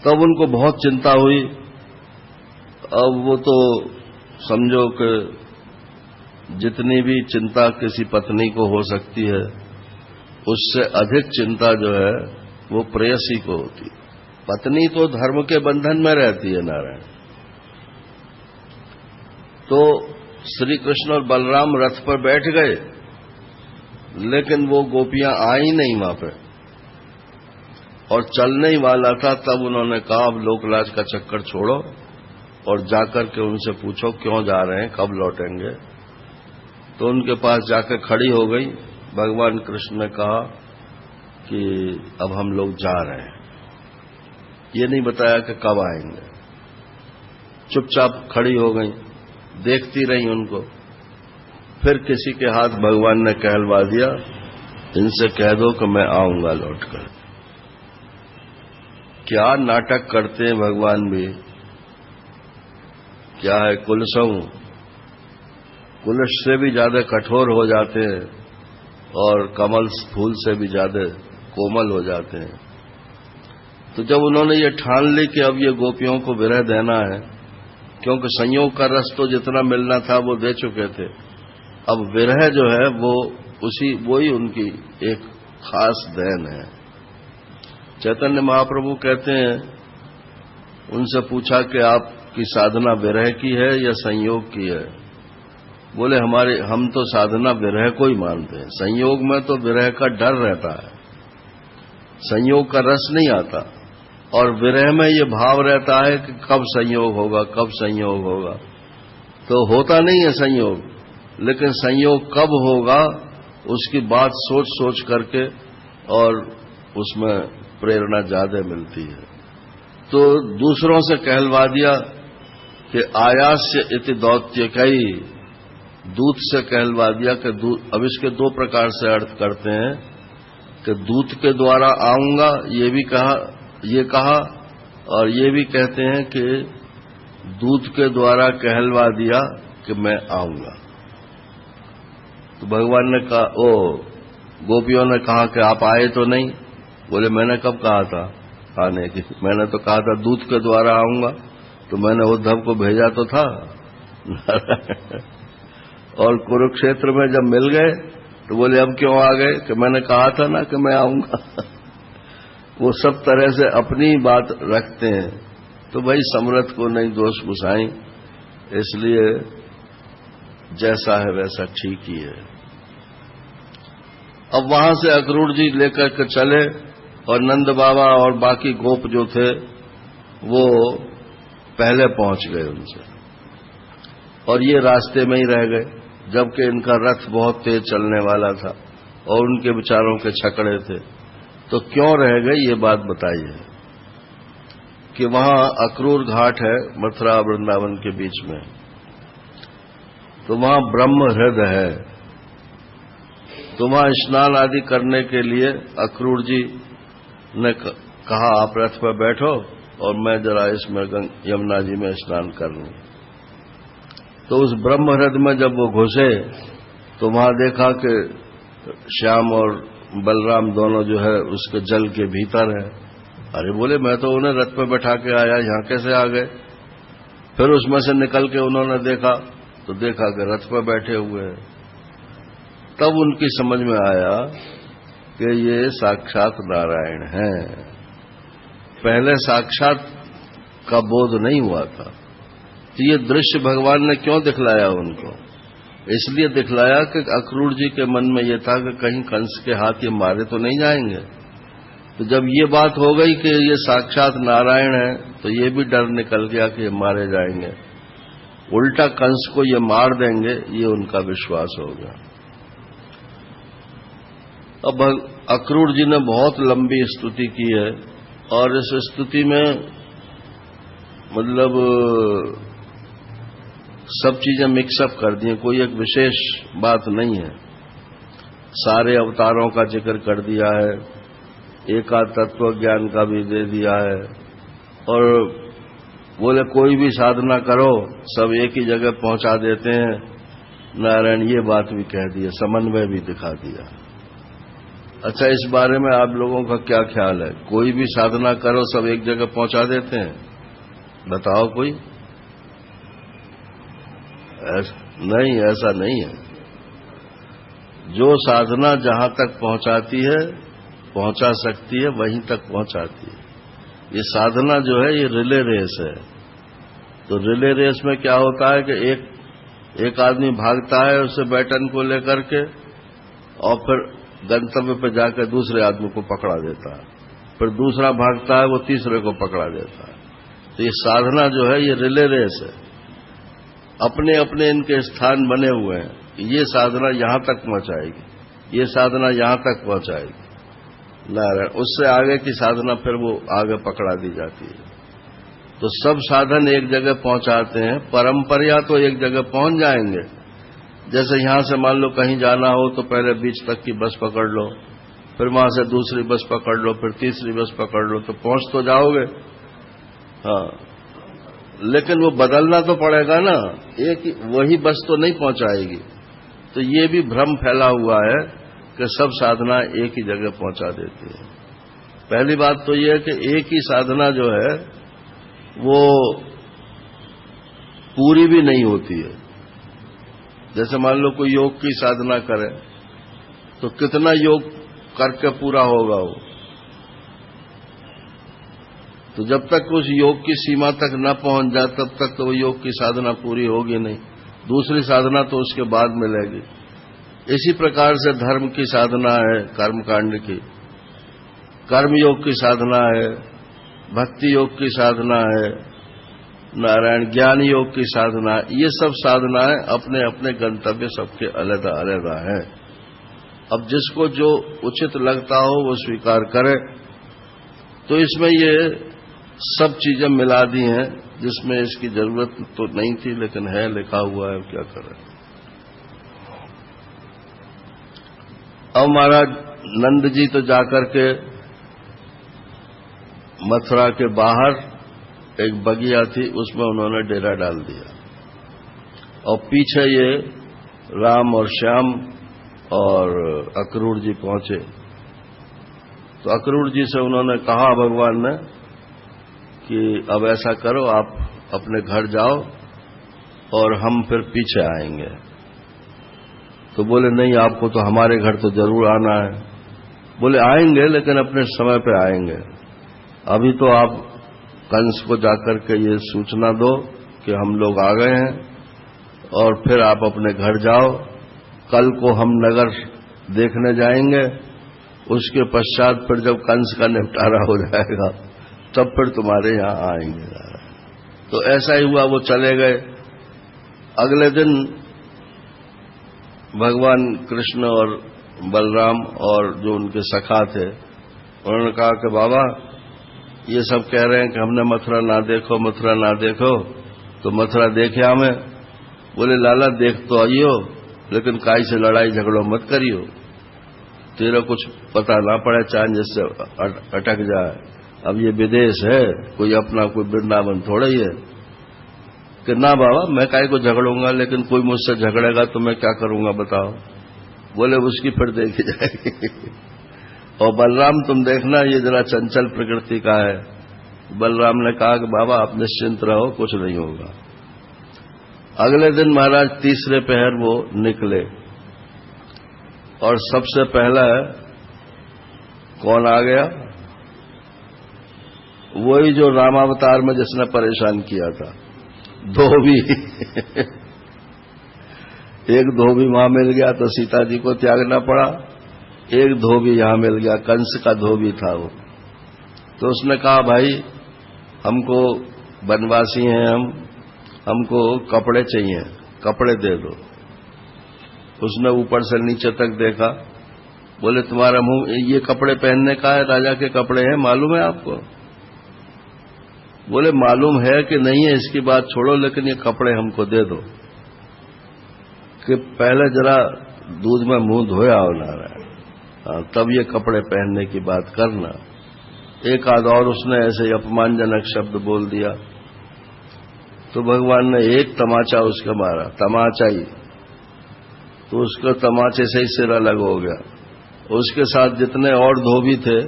तब उनको बहुत चिंता हुई। अब वो तो समझो कि जितनी भी चिंता किसी पत्नी को हो सकती है, उससे अधिक चिंता जो है वो प्रेयसी को होती। पत्नी तो धर्म के बंधन में रहती है नारायण। तो श्री कृष्ण और बलराम रथ पर बैठ गए, लेकिन वो गोपियां आई नहीं वहां पे, और चलने ही वाला था। तब उन्होंने कहा अब लोकलाज का चक्कर छोड़ो और जाकर के उनसे पूछो क्यों जा रहे हैं, कब लौटेंगे। तो उनके पास जाकर खड़ी हो गई। भगवान कृष्ण ने कहा कि अब हम लोग जा रहे हैं, ये नहीं बताया कि कब आएंगे। चुपचाप खड़ी हो गई, देखती रही उनको। फिर किसी के हाथ भगवान ने कहलवा दिया, इनसे कह दो कि मैं आऊंगा लौटकर। क्या नाटक करते हैं भगवान भी, क्या है कुलसऊ, कुलश से भी ज्यादा कठोर हो जाते हैं और कमल फूल से भी ज्यादा कोमल हो जाते हैं। तो जब उन्होंने ये ठान ली कि अब ये गोपियों को विरह देना है, क्योंकि संयोग का रस तो जितना मिलना था वो दे चुके थे, अब विरह जो है वही उनकी एक खास देन है। चैतन्य महाप्रभु कहते हैं, उनसे पूछा कि आपकी साधना विरह की है या संयोग की है। बोले हम तो साधना विरह को ही मानते हैं, संयोग में तो विरह का डर रहता है, संयोग का रस नहीं आता। और विरह में ये भाव रहता है कि कब संयोग होगा, कब संयोग होगा। तो होता नहीं है संयोग, लेकिन संयोग कब होगा उसकी बात सोच सोच करके और उसमें प्रेरणा ज्यादा मिलती है। तो दूसरों से कहलवा दिया कि आयास्य इति दौत्यकई, दूत से कहलवा दिया कि अब इसके दो प्रकार से अर्थ करते हैं कि दूत के द्वारा आऊंगा, ये कहा और ये भी कहते हैं कि दूत के द्वारा कहलवा दिया कि मैं आऊंगा। तो भगवान ने कहा, गोपियों ने कहा कि आप आए तो नहीं। बोले मैंने कब कहा था आने की, मैंने तो कहा था दूत के द्वारा आऊंगा, तो मैंने उद्धव को भेजा तो था। और कुरुक्षेत्र में जब मिल गए तो बोले अब क्यों आ गए, कि मैंने कहा था ना कि मैं आऊंगा। वो सब तरह से अपनी बात रखते हैं। तो भाई समरथ को नहीं दोष घुसाएं, इसलिए जैसा है वैसा ठीक ही है। अब वहां से अक्रूर जी लेकर के चले और नंद बाबा और बाकी गोप जो थे वो पहले पहुंच गए उनसे, और ये रास्ते में ही रह गए, जबकि इनका रथ बहुत तेज चलने वाला था और उनके विचारों के छकड़े थे। तो क्यों रह गए ये बात बताइए कि वहां अक्रूर घाट है मथुरा वृंदावन के बीच में, तो वहां ब्रह्म हृदय है। तो वहां स्नान आदि करने के लिए अक्रूर जी ने कहा आप रथ पर बैठो और मैं जरा इसमें यमुना जी में स्नान कर लूं। तो उस ब्रह्म हृदय में जब वो घुसे तो वहां देखा कि श्याम और बलराम दोनों जो है उसके जल के भीतर है। अरे बोले मैं तो उन्हें रथ पर बैठा के आया, यहां कैसे आ गए। फिर उसमें से निकल के उन्होंने देखा तो देखा कि रथ पर बैठे हुए हैं। तब उनकी समझ में आया कि ये साक्षात नारायण हैं। पहले साक्षात का बोध नहीं हुआ था। तो ये दृश्य भगवान ने क्यों दिखलाया उनको, इसलिए दिखलाया कि अक्रूर जी के मन में ये था कि कहीं कंस के हाथ ये मारे तो नहीं जाएंगे। तो जब ये बात हो गई कि ये साक्षात नारायण है तो ये भी डर निकल गया कि ये मारे जाएंगे, उल्टा कंस को ये मार देंगे, ये उनका विश्वास हो गया। अब अक्रूर जी ने बहुत लंबी स्तुति की है और इस स्तुति में मतलब सब चीजें मिक्सअप कर दी, कोई एक विशेष बात नहीं है। सारे अवतारों का जिक्र कर दिया है, एकाध तत्व ज्ञान का भी दे दिया है, और बोले कोई भी साधना करो सब एक ही जगह पहुंचा देते हैं नारायण, ये बात भी कह दी है, समन्वय भी दिखा दिया। अच्छा, इस बारे में आप लोगों का क्या ख्याल है? कोई भी साधना करो सब एक जगह पहुंचा देते हैं? बताओ कोई। नहीं, ऐसा नहीं है। जो साधना जहां तक पहुंचाती है, पहुंचा सकती है, वहीं तक पहुंचाती है। ये साधना जो है ये रिले रेस है। तो रिले रेस में क्या होता है कि एक आदमी भागता है उससे बैटन को लेकर के और फिर गंतव्य पर जाकर दूसरे आदमी को पकड़ा देता है, फिर दूसरा भागता है वो तीसरे को पकड़ा देता है। तो ये साधना जो है ये रिले रेस है, अपने अपने इनके स्थान बने हुए हैं। ये साधना यहां तक पहुंचाएगी, ये साधना यहां तक पहुंचाएगी नारायण, उससे आगे की साधना फिर वो आगे पकड़ा दी जाती है। तो सब साधन एक जगह पहुंचाते हैं, परंपरा तो एक जगह पहुंच जाएंगे। जैसे यहां से मान लो कहीं जाना हो तो पहले बीच तक की बस पकड़ लो, फिर वहां से दूसरी बस पकड़ लो, फिर तीसरी बस पकड़ लो, तो पहुंच तो जाओगे। हाँ, लेकिन वो बदलना तो पड़ेगा ना, एक वही बस तो नहीं पहुंचाएगी। तो ये भी भ्रम फैला हुआ है कि सब साधना एक ही जगह पहुंचा देती है। पहली बात तो ये है कि एक ही साधना जो है वो पूरी भी नहीं होती है। जैसे मान लो कोई योग की साधना करे तो कितना योग करके पूरा होगा वो, तो जब तक उस योग की सीमा तक न पहुंच जाए तब तक तो वो योग की साधना पूरी होगी नहीं, दूसरी साधना तो उसके बाद मिलेगी। इसी प्रकार से धर्म की साधना है, कर्मकांड की, कर्म योग की साधना है, भक्ति योग की साधना है, नारायण ज्ञान योग की साधना, ये सब साधनाएं अपने अपने गंतव्य सबके अलग अलग हैं। अब जिसको जो उचित लगता हो वो स्वीकार करे। तो इसमें ये सब चीजें मिला दी हैं जिसमें इसकी जरूरत तो नहीं थी, लेकिन है, लिखा हुआ है, क्या करें। अब महाराज नंद जी तो जाकर के मथुरा के बाहर एक बगिया थी, उसमें उन्होंने डेरा डाल दिया, और पीछे ये राम और श्याम और अक्रूर जी पहुंचे। तो अक्रूर जी से उन्होंने कहा भगवान ने कि अब ऐसा करो, आप अपने घर जाओ और हम फिर पीछे आएंगे। तो बोले नहीं, आपको तो हमारे घर तो जरूर आना है। बोले आएंगे लेकिन अपने समय पे आएंगे, अभी तो आप कंस को जाकर के ये सूचना दो कि हम लोग आ गए हैं, और फिर आप अपने घर जाओ। कल को हम नगर देखने जाएंगे, उसके पश्चात फिर जब कंस का निपटारा हो जाएगा तब फिर तुम्हारे यहां आएंगे। तो ऐसा ही हुआ, वो चले गए। अगले दिन भगवान कृष्ण और बलराम और जो उनके सखा थे उन्होंने कहा कि बाबा ये सब कह रहे हैं कि हमने मथुरा ना देखो, मथुरा ना देखो, तो मथुरा देखे हमें। बोले लाला देख तो आइयो, लेकिन काई से लड़ाई झगड़ो मत करियो, तेरा कुछ पता ना पड़े, चांद जिससे अटक जाए। अब ये विदेश है, कोई अपना कोई वृंदावन थोड़ा ही है। कि ना बाबा मैं काई को झगड़ूंगा, लेकिन कोई मुझसे झगड़ेगा तो मैं क्या करूंगा बताओ। बोले उसकी फिर देखी जाएगी। और बलराम तुम देखना ये जरा चंचल प्रकृति का है। बलराम ने कहा कि बाबा आप निश्चिंत रहो, कुछ नहीं होगा। अगले दिन महाराज तीसरे पहर वो निकले, और सबसे पहला कौन आ गया? वही जो रामावतार में जिसने परेशान किया था, धोबी। एक धोबी वहां मिल गया तो सीता जी को त्यागना पड़ा, एक धोबी यहां मिल गया, कंस का धोबी था वो। तो उसने कहा भाई हमको वनवासी हैं हमको कपड़े चाहिए, कपड़े दे दो। उसने ऊपर से नीचे तक देखा, बोले तुम्हारा मुंह ये कपड़े पहनने का है, राजा के कपड़े हैं, मालूम है आपको? बोले मालूम है कि नहीं है इसकी बात छोड़ो, लेकिन ये कपड़े हमको दे दो। कि पहले जरा दूध में मुंह धोया हो नारायण, तब ये कपड़े पहनने की बात करना। एक आध और उसने ऐसे अपमानजनक शब्द बोल दिया, तो भगवान ने एक तमाचा उसका मारा, तमाचा ही, तो उसका तमाचे से ही सिर अलग हो गया। उसके साथ जितने और धोबी थे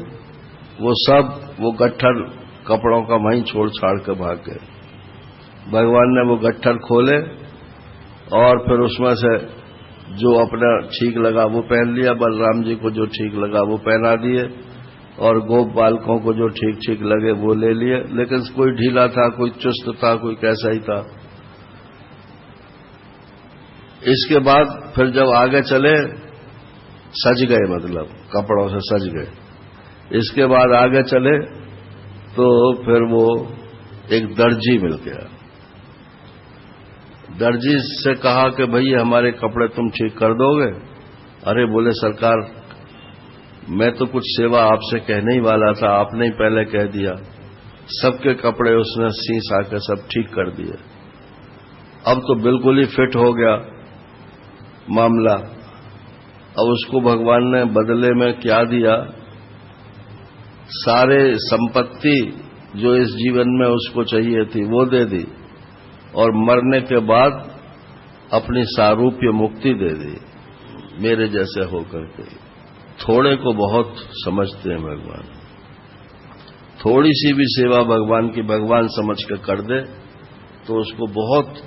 वो सब वो गट्ठर कपड़ों का वहीं छोड़ छाड़ के भाग गए। भगवान ने वो गट्ठर खोले और फिर उसमें से जो अपना ठीक लगा वो पहन लिया, बलराम जी को जो ठीक लगा वो पहना दिए, और गोप बालकों को जो ठीक ठीक लगे वो ले लिए। लेकिन कोई ढीला था, कोई चुस्त था, कोई कैसा ही था। इसके बाद फिर जब आगे चले, सज गए, मतलब कपड़ों से सज गए। इसके बाद आगे चले तो फिर वो एक दर्जी मिल गया। दर्जी से कहा कि भैया हमारे कपड़े तुम ठीक कर दोगे? अरे बोले सरकार, मैं तो कुछ सेवा आपसे कहने ही वाला था, आपने ही पहले कह दिया। सबके कपड़े उसने सीस आकर सब ठीक कर दिए। अब तो बिल्कुल ही फिट हो गया मामला। अब उसको भगवान ने बदले में क्या दिया? सारे संपत्ति जो इस जीवन में उसको चाहिए थी वो दे दी, और मरने के बाद अपनी सारूप्य मुक्ति दे दी, मेरे जैसे होकर के। थोड़े को बहुत समझते हैं भगवान। थोड़ी सी भी सेवा भगवान की भगवान समझ के कर दे तो उसको बहुत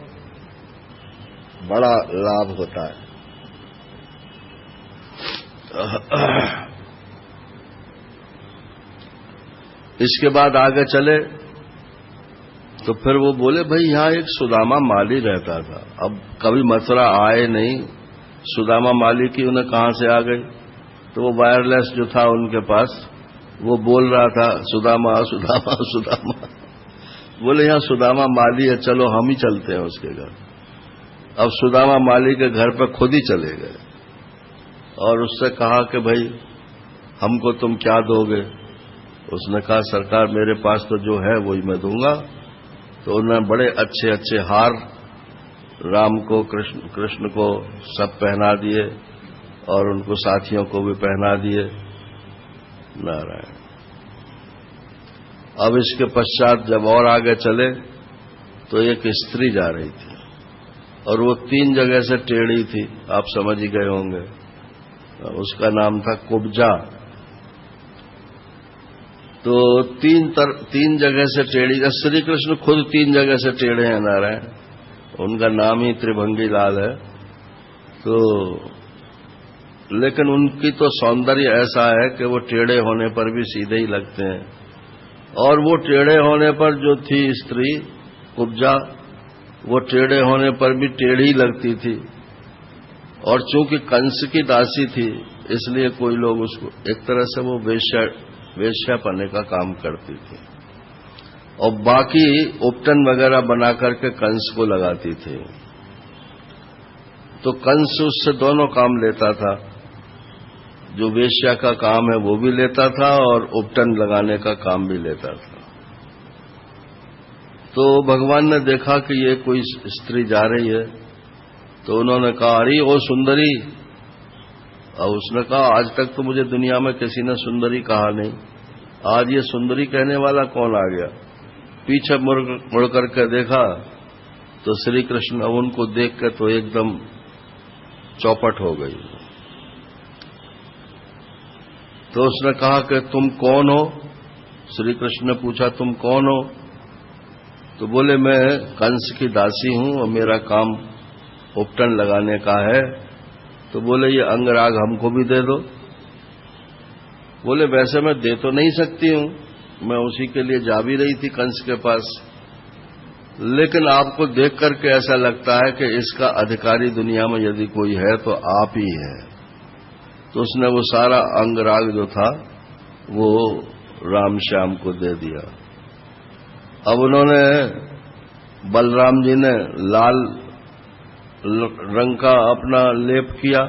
बड़ा लाभ होता है। इसके बाद आगे चले तो फिर वो बोले भाई यहां एक सुदामा माली रहता था। अब कभी मथुरा आए नहीं, सुदामा माली की उन्हें कहां से आ गई? तो वो वायरलेस जो था उनके पास, वो बोल रहा था सुदामा सुदामा सुदामा। बोले यहां सुदामा माली है, चलो हम ही चलते हैं उसके घर। अब सुदामा माली के घर पर खुद ही चले गए और उससे कहा कि भाई हमको तुम क्या दोगे? उसने कहा सरकार मेरे पास तो जो है वही मैं दूंगा। तो उन्होंने बड़े अच्छे अच्छे हार राम को कृष्ण को सब पहना दिए और उनको साथियों को भी पहना दिए। नारायण। अब इसके पश्चात जब और आगे चले तो एक स्त्री जा रही थी और वो 3 जगह से टेढ़ी थी, आप समझ ही गए होंगे। उसका नाम था कुब्जा। तो 3 जगह से टेढ़ी। श्री कृष्ण खुद 3 जगह से टेढ़े हैं नारायण, उनका नाम ही त्रिभंगी लाल है। तो लेकिन उनकी तो सौंदर्य ऐसा है कि वो टेढ़े होने पर भी सीधे ही लगते हैं। और वो टेढ़े होने पर जो थी स्त्री कुब्जा, वो टेढ़े होने पर भी टेढ़ी लगती थी। और चूंकि कंस की दासी थी इसलिए कोई लोग उसको एक तरह से वो वेश्यापने का काम करती थी और बाकी उपटन वगैरह बना करके कंस को लगाती थी। तो कंस उससे दोनों काम लेता था, जो वेश्या का काम है वो भी लेता था और उपटन लगाने का काम भी लेता था। तो भगवान ने देखा कि ये कोई स्त्री जा रही है, तो उन्होंने कहा अरे ओ सुंदरी। और उसने कहा आज तक तो मुझे दुनिया में किसी ने सुंदरी कहा नहीं, आज ये सुंदरी कहने वाला कौन आ गया? पीछे मुड़ करके देखा तो श्री कृष्ण उनको देख कर तो एकदम चौपट हो गई। तो उसने कहा कि तुम कौन हो? श्री कृष्ण ने पूछा तुम कौन हो? तो बोले मैं कंस की दासी हूं और मेरा काम उपटन लगाने का है। तो बोले ये अंगराग हमको भी दे दो। बोले वैसे मैं दे तो नहीं सकती हूं, मैं उसी के लिए जा भी रही थी कंस के पास, लेकिन आपको देख करके ऐसा लगता है कि इसका अधिकारी दुनिया में यदि कोई है तो आप ही है। तो उसने वो सारा अंगराग जो था वो राम श्याम को दे दिया। अब उन्होंने बलराम जी ने लाल रंग का अपना लेप किया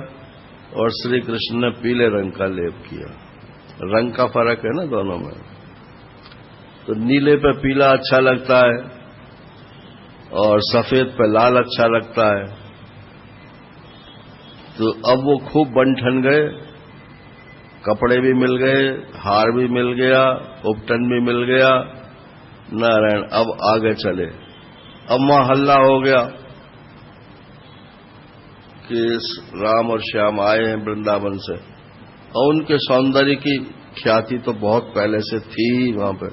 और श्री कृष्ण ने पीले रंग का लेप किया। रंग का फर्क है ना दोनों में। तो नीले पे पीला अच्छा लगता है और सफेद पे लाल अच्छा लगता है। तो अब वो खूब बन ठन गए, कपड़े भी मिल गए, हार भी मिल गया, उपटन भी मिल गया। नारायण। अब आगे चले। अब वहां हल्ला हो गया कि राम और श्याम आए हैं वृंदावन से, और उनके सौंदर्य की ख्याति तो बहुत पहले से थी ही वहां पर।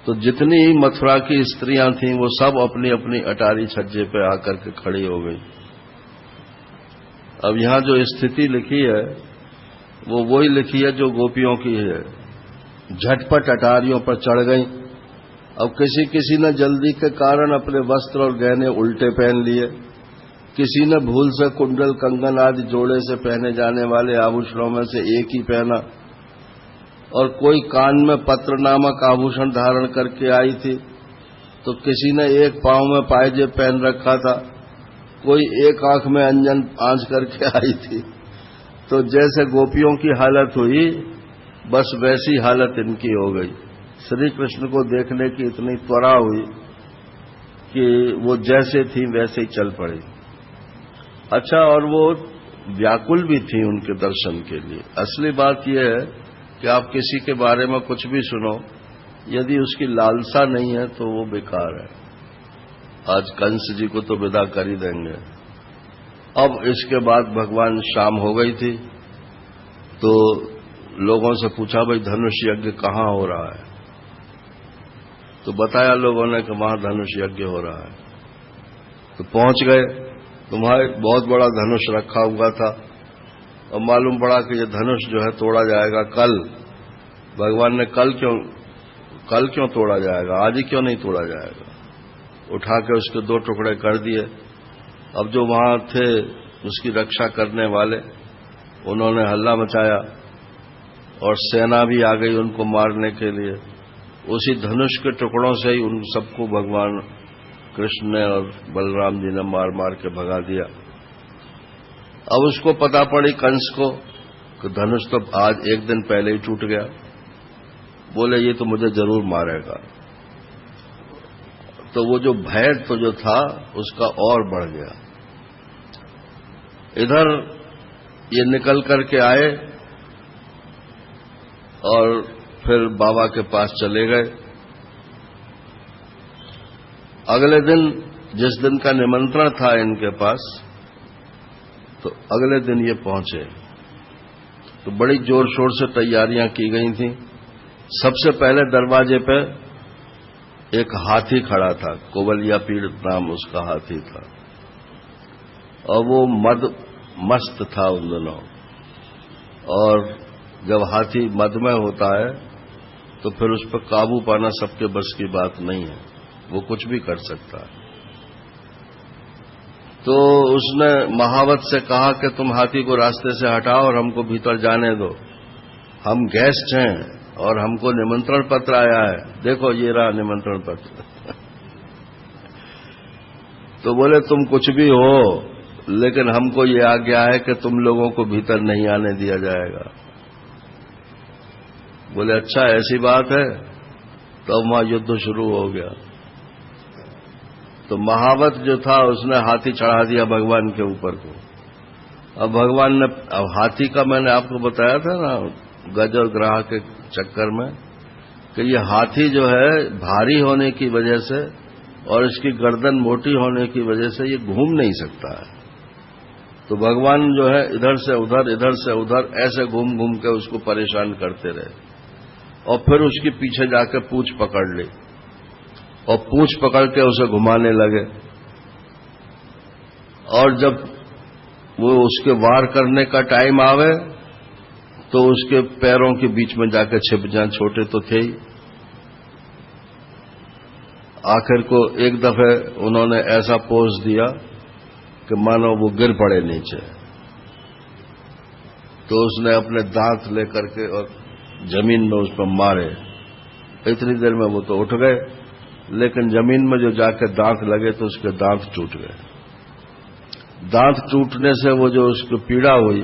तो जितनी मथुरा की स्त्रियां थीं वो सब अपनी अपनी अटारी छज्जे पे आकर के खड़ी हो गई। अब यहां जो स्थिति लिखी है वो वही लिखी है जो गोपियों की है। झटपट अटारियों पर चढ़ गई। अब किसी किसी ने जल्दी के कारण अपने वस्त्र और गहने उल्टे पहन लिए, किसी ने भूल से कुंडल कंगन आदि जोड़े से पहने जाने वाले आभूषणों में से एक ही पहना, और कोई कान में पत्र नामक आभूषण धारण करके आई थी तो किसी ने एक पांव में पायजेब पहन रखा था, कोई एक आंख में अंजन आंच करके आई थी। तो जैसे गोपियों की हालत हुई, बस वैसी हालत इनकी हो गई। श्री कृष्ण को देखने की इतनी त्वरा हुई कि वो जैसे थी वैसे ही चल पड़ी। अच्छा, और वो व्याकुल भी थी उनके दर्शन के लिए। असली बात यह है कि आप किसी के बारे में कुछ भी सुनो, यदि उसकी लालसा नहीं है तो वो बेकार है। आज कंस जी को तो विदा कर ही देंगे। अब इसके बाद भगवान शाम हो गई थी, तो लोगों से पूछा, भाई धनुष यज्ञ कहाँ हो रहा है? तो बताया लोगों ने कि वहां धनुष यज्ञ हो रहा है। तो पहुंच गए, तुम्हारे बहुत बड़ा धनुष रखा हुआ था, और मालूम पड़ा कि ये धनुष जो है तोड़ा जाएगा कल। भगवान ने कल क्यों तोड़ा जाएगा, आज ही क्यों नहीं तोड़ा जाएगा? उठा के उसके 2 टुकड़े कर दिए। अब जो वहां थे उसकी रक्षा करने वाले, उन्होंने हल्ला मचाया और सेना भी आ गई उनको मारने के लिए। उसी धनुष के टुकड़ों से ही उन सबको भगवान कृष्ण ने और बलराम जी ने मार मार के भगा दिया। अब उसको पता पड़ी कंस को कि धनुष तो आज एक दिन पहले ही टूट गया। बोले ये तो मुझे जरूर मारेगा। तो वो जो भय तो जो था उसका और बढ़ गया। इधर ये निकल करके आए और फिर बाबा के पास चले गए। अगले दिन, जिस दिन का निमंत्रण था इनके पास, तो अगले दिन ये पहुंचे तो बड़ी जोर शोर से तैयारियां की गई थी। सबसे पहले दरवाजे पे एक हाथी खड़ा था, कोवलिया पीड़ नाम उसका हाथी था, और वो मस्त था उन दिनों। और जब हाथी मद में होता है तो फिर उस पर काबू पाना सबके बस की बात नहीं है, वो कुछ भी कर सकता है। तो उसने महावत से कहा कि तुम हाथी को रास्ते से हटाओ और हमको भीतर जाने दो, हम गेस्ट हैं और हमको निमंत्रण पत्र आया है, देखो ये रहा निमंत्रण पत्र। तो बोले तुम कुछ भी हो, लेकिन हमको ये आज्ञा है कि तुम लोगों को भीतर नहीं आने दिया जाएगा। बोले अच्छा ऐसी बात है? तो वहां युद्ध शुरू हो गया। तो महावत जो था उसने हाथी चढ़ा दिया भगवान के ऊपर को। अब भगवान ने, अब हाथी का मैंने आपको बताया था ना गज और ग्राह के चक्कर में, कि ये हाथी जो है भारी होने की वजह से और इसकी गर्दन मोटी होने की वजह से ये घूम नहीं सकता है। तो भगवान जो है इधर से उधर ऐसे घूम घूम के उसको परेशान करते रहे, और फिर उसके पीछे जाकर पूंछ पकड़ ली और पूंछ पकड़ के उसे घुमाने लगे। और जब वो उसके वार करने का टाइम आवे तो उसके पैरों के बीच में जाकर छिप जाए, छोटे तो थे ही। आखिर को एक दफे उन्होंने ऐसा पोज दिया कि मानो वो गिर पड़े नीचे। तो उसने अपने दांत लेकर के और जमीन में उस पर मारे। इतनी देर में वो तो उठ गए, लेकिन जमीन में जो जाकर दांत लगे तो उसके दांत टूट गए। दांत टूटने से वो जो उसको पीड़ा हुई,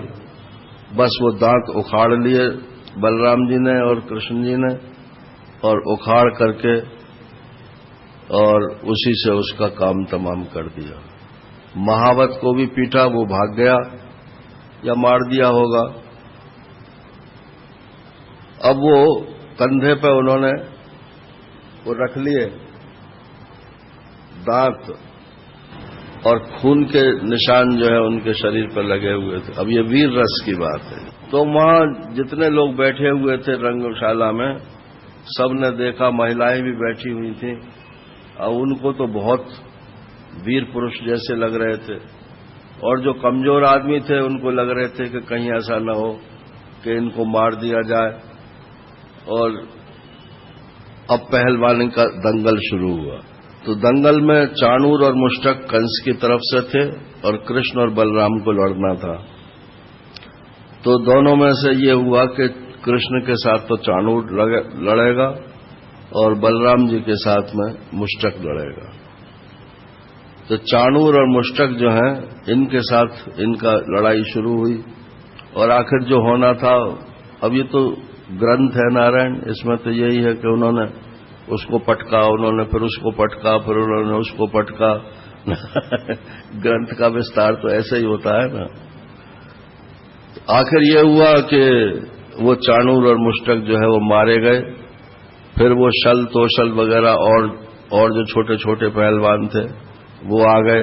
बस वो दांत उखाड़ लिए बलराम जी ने और कृष्ण जी ने, और उखाड़ करके और उसी से उसका काम तमाम कर दिया। महावत को भी पीटा, वो भाग गया या मार दिया होगा। अब वो कंधे पे उन्होंने वो रख लिए दांत, और खून के निशान जो है उनके शरीर पर लगे हुए थे। अब ये वीर रस की बात है। तो वहां जितने लोग बैठे हुए थे रंगशाला में, सबने देखा, महिलाएं भी बैठी हुई थी, और उनको तो बहुत वीर पुरुष जैसे लग रहे थे। और जो कमजोर आदमी थे उनको लग रहे थे कि कहीं ऐसा न हो कि इनको मार दिया जाए। और अब पहलवानी का दंगल शुरू हुआ। तो दंगल में चाणूर और मुष्टक कंस की तरफ से थे और कृष्ण और बलराम को लड़ना था। तो दोनों में से ये हुआ कि कृष्ण के साथ तो चाणूर लड़ेगा और बलराम जी के साथ में मुष्टक लड़ेगा। तो चाणूर और मुष्टक जो हैं, इनके साथ इनका लड़ाई शुरू हुई और आखिर जो होना था, अब ये तो ग्रंथ है नारायण, इसमें तो यही है कि उन्होंने उसको पटका, उन्होंने फिर उसको पटका, फिर उन्होंने उसको पटका। ग्रंथ का विस्तार तो ऐसे ही होता है ना। आखिर ये हुआ कि वो चाणूर और मुष्टक जो है वो मारे गए। फिर वो शल तोशल वगैरह और जो छोटे छोटे पहलवान थे वो आ गए।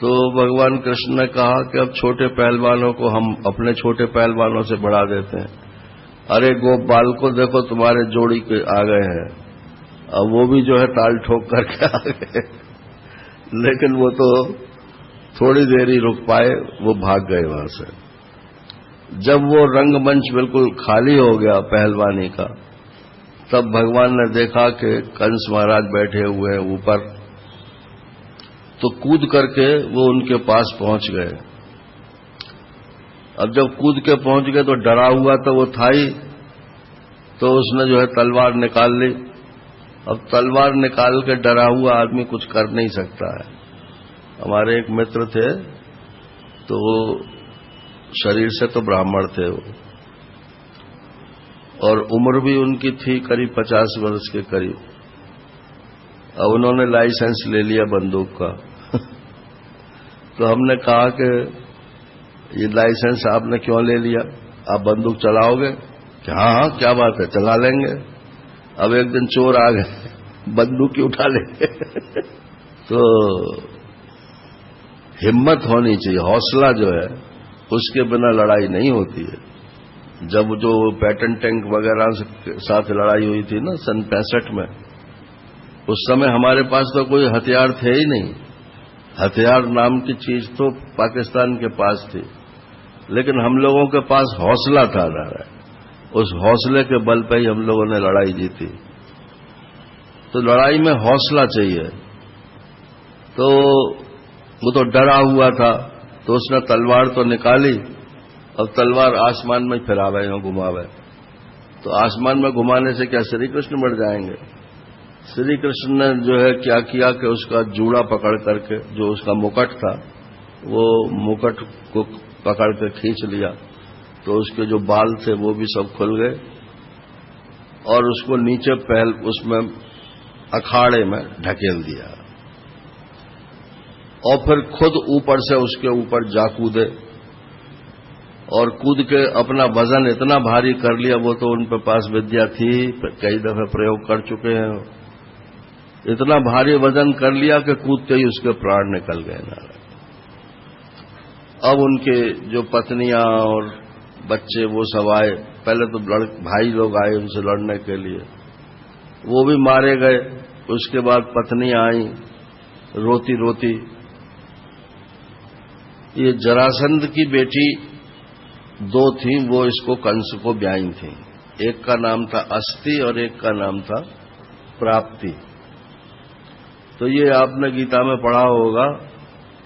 तो भगवान कृष्ण ने कहा कि अब छोटे पहलवानों को हम अपने छोटे पहलवानों से बढ़ा देते हैं। अरे गोपाल को देखो, तुम्हारे जोड़ी के आ गए हैं। अब वो भी जो है ताल ठोक करके आ गए, लेकिन वो तो थोड़ी देर ही रुक पाए, वो भाग गए वहां से। जब वो रंगमंच बिल्कुल खाली हो गया पहलवानी का, तब भगवान ने देखा कि कंस महाराज बैठे हुए हैं ऊपर, तो कूद करके वो उनके पास पहुंच गए। अब जब कूद के पहुंच गए तो डरा हुआ तो वो था ही, तो उसने जो है तलवार निकाल ली। अब तलवार निकाल के डरा हुआ आदमी कुछ कर नहीं सकता है। हमारे एक मित्र थे, तो वो शरीर से तो ब्राह्मण थे वो, और उम्र भी उनकी थी करीब 50 वर्ष के करीब। अब उन्होंने लाइसेंस ले लिया बंदूक का। तो हमने कहा कि ये लाइसेंस आपने क्यों ले लिया, आप बंदूक चलाओगे? कि हाँ, क्या बात है, चला लेंगे। अब एक दिन चोर आ गए, बंदूक ही उठा लेंगे। तो हिम्मत होनी चाहिए, हौसला जो है उसके बिना लड़ाई नहीं होती है। जब जो पैटर्न टैंक वगैरह के साथ लड़ाई हुई थी ना सन 65 में, उस समय हमारे पास तो कोई हथियार थे ही नहीं। हथियार नाम की चीज तो पाकिस्तान के पास थी, लेकिन हम लोगों के पास हौसला था ना, उस हौसले के बल पर ही हम लोगों ने लड़ाई जीती। तो लड़ाई में हौसला चाहिए। तो वो तो डरा हुआ था, तो उसने तलवार तो निकाली। अब तलवार आसमान में फिरावे या घुमावे, तो आसमान में घुमाने से क्या श्री कृष्ण मर जाएंगे? श्री कृष्ण ने जो है क्या किया कि उसका जूड़ा पकड़ करके, जो उसका मुकुट था, वो मुकुट को पकड़ के खींच लिया, तो उसके जो बाल थे वो भी सब खुल गए, और उसको नीचे उसमें अखाड़े में ढकेल दिया, और फिर खुद ऊपर से उसके ऊपर जा कूदे, और कूद के अपना वजन इतना भारी कर लिया, वो तो उन पर पास विद्या थी, कई दफे प्रयोग कर चुके हैं, इतना भारी वजन कर लिया कि कूदते ही उसके प्राण निकल गए ना। अब उनके जो पत्नियां और बच्चे वो सब आए, पहले तो भाई लोग आए उनसे लड़ने के लिए, वो भी मारे गए। उसके बाद पत्नियां आई रोती रोती। ये जरासंध की बेटी 2 थी, वो इसको कंस को ब्याई थी। एक का नाम था अस्ति और एक का नाम था प्राप्ति। तो ये आपने गीता में पढ़ा होगा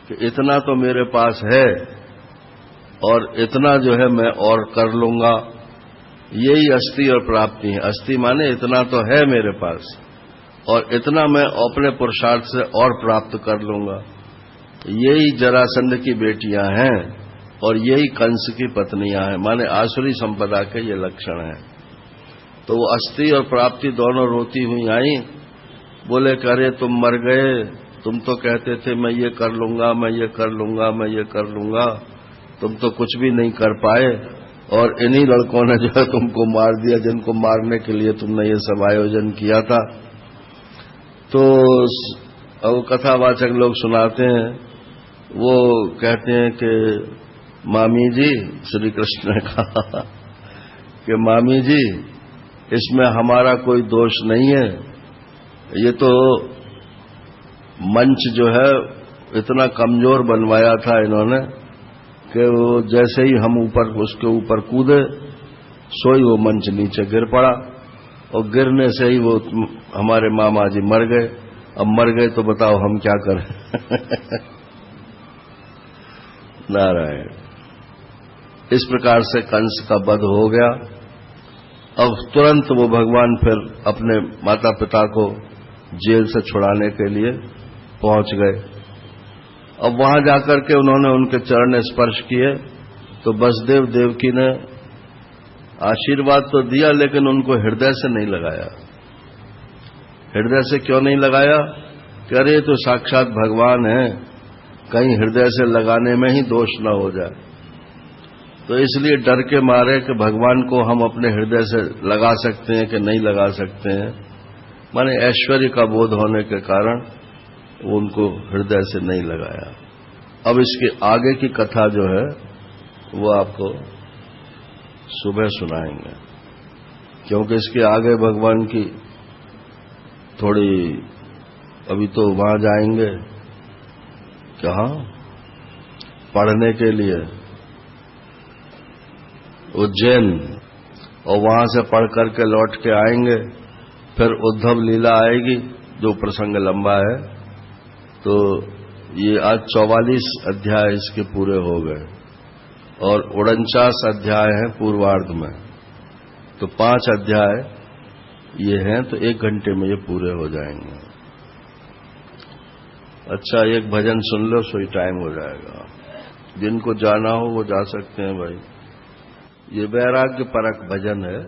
कि इतना तो मेरे पास है और इतना जो है मैं और कर लूंगा। यही अस्ति और प्राप्ति है। अस्ति माने इतना तो है मेरे पास, और इतना मैं अपने पुरुषार्थ से और प्राप्त कर लूंगा। यही जरासंध की बेटियां हैं और यही कंस की पत्नियां हैं, माने आसुरी संपदा के ये लक्षण हैं। तो वो अस्ति और प्राप्ति दोनों रोती हुई आई, बोले कि अरे तुम मर गए, तुम तो कहते थे मैं ये कर लूंगा, मैं ये कर लूंगा, मैं ये कर लूंगा, तुम तो कुछ भी नहीं कर पाए, और इन्हीं लड़कों ने जो है तुमको मार दिया जिनको मारने के लिए तुमने ये सब आयोजन किया था। तो अब कथावाचक लोग सुनाते हैं, वो कहते हैं कि मामी जी, श्री कृष्ण ने कहा कि मामी जी इसमें हमारा कोई दोष नहीं है, ये तो मंच जो है इतना कमजोर बनवाया था इन्होंने कि वो जैसे ही हम उसके ऊपर कूदे, सोई वो मंच नीचे गिर पड़ा, और गिरने से ही वो हमारे मामा जी मर गए। अब मर गए तो बताओ हम क्या करें। नारायण। इस प्रकार से कंस का वध हो गया। अब तुरंत वो भगवान फिर अपने माता पिता को जेल से छुड़ाने के लिए पहुंच गए। अब वहां जाकर के उन्होंने उनके चरण स्पर्श किए तो वसुदेव देवकी ने आशीर्वाद तो दिया लेकिन उनको हृदय से नहीं लगाया। हृदय से क्यों नहीं लगाया? कि अरे तो साक्षात भगवान है, कहीं हृदय से लगाने में ही दोष न हो जाए। तो इसलिए डर के मारे कि भगवान को हम अपने हृदय से लगा सकते हैं कि नहीं लगा सकते हैं, माने ऐश्वर्य का बोध होने के कारण उनको हृदय से नहीं लगाया। अब इसके आगे की कथा जो है वो आपको सुबह सुनाएंगे, क्योंकि इसके आगे भगवान की थोड़ी, अभी तो वहां जाएंगे कहाँ पढ़ने के लिए उज्जैन, और वहां से पढ़ करके लौट के आएंगे। फिर उद्धव लीला आएगी जो प्रसंग लंबा है। तो ये आज 44 अध्याय इसके पूरे हो गए और 49 अध्याय हैं पूर्वार्ध में, तो 5 अध्याय ये हैं, तो 1 घंटे में ये पूरे हो जाएंगे। अच्छा, एक भजन सुन लो, सोई टाइम हो जाएगा। जिनको जाना हो वो जा सकते हैं भाई। ये वैराग्य परक भजन है।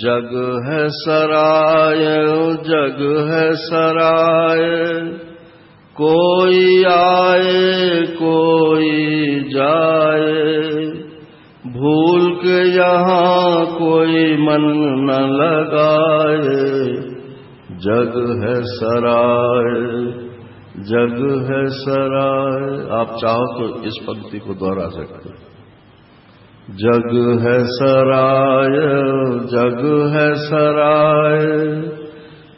जग है सराय, जग है सराय, कोई आए कोई जाए, भूल के यहाँ कोई मन न लगाए। जग है सराय, जग है सराय। आप चाहो तो इस पंक्ति को दोहरा सकते हो। जग है सराय, जग है सराय,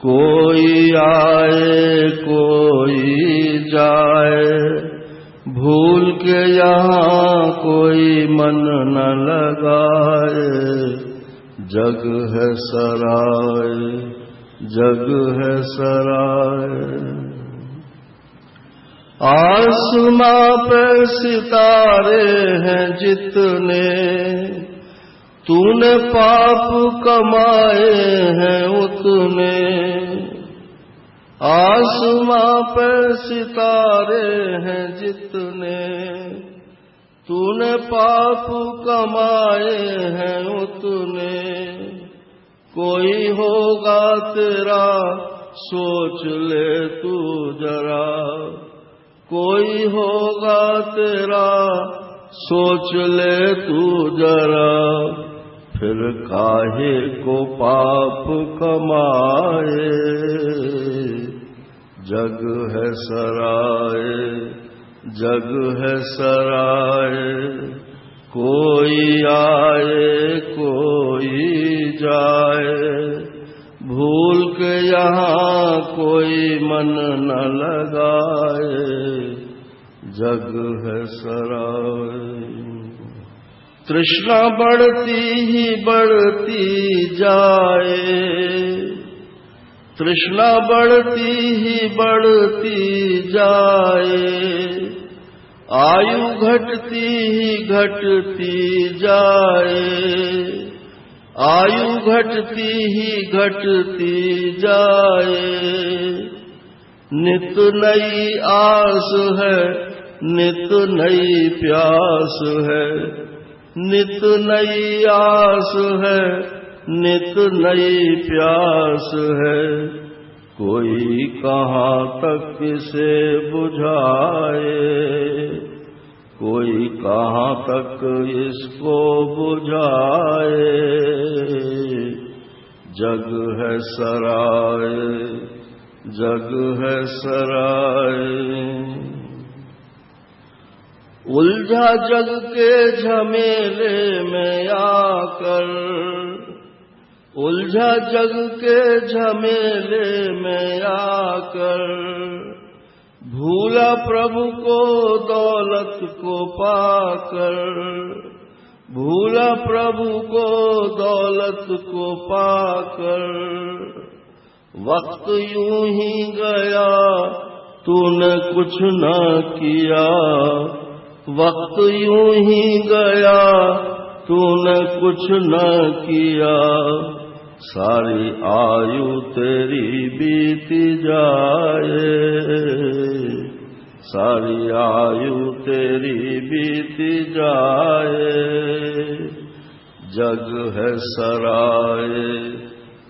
कोई आए कोई जाए, भूल के यहाँ कोई मन न लगाए। जग है सराय, जग है सराय। आसमां पे सितारे हैं जितने, तूने पाप कमाए हैं उतने। आसमां पे सितारे हैं जितने, तूने पाप कमाए हैं उतने। कोई होगा तेरा सोच ले तू जरा, कोई होगा तेरा सोच ले तू जरा। फिर काहे को पाप कमाए। जग है सराय, जग है सराय, कोई आए कोई जाए, भूल के यहाँ कोई मन न लगाए। जग है सराय। तृष्णा बढ़ती ही बढ़ती जाए, तृष्णा बढ़ती ही बढ़ती जाए, आयु घटती ही घटती जाए, आयु घटती ही घटती जाए। नित नई आस है, नित नई प्यास है, नित नई आस है, नित नई प्यास है। कोई कहाँ तक इसे बुझाए, कोई कहाँ तक इसको बुझाए। जग है सराय, जग है सराय। उलझा जग के झमेले में आकर, उलझा जग के झमेले में आकर, भूला प्रभु को दौलत को पाकर, भूला प्रभु को दौलत को पाकर। वक्त यूं ही गया तूने कुछ न किया, वक्त यूं ही गया तूने कुछ न किया, सारी आयु तेरी बीती जाए, सारी आयु तेरी बीती जाए। जग है सराय,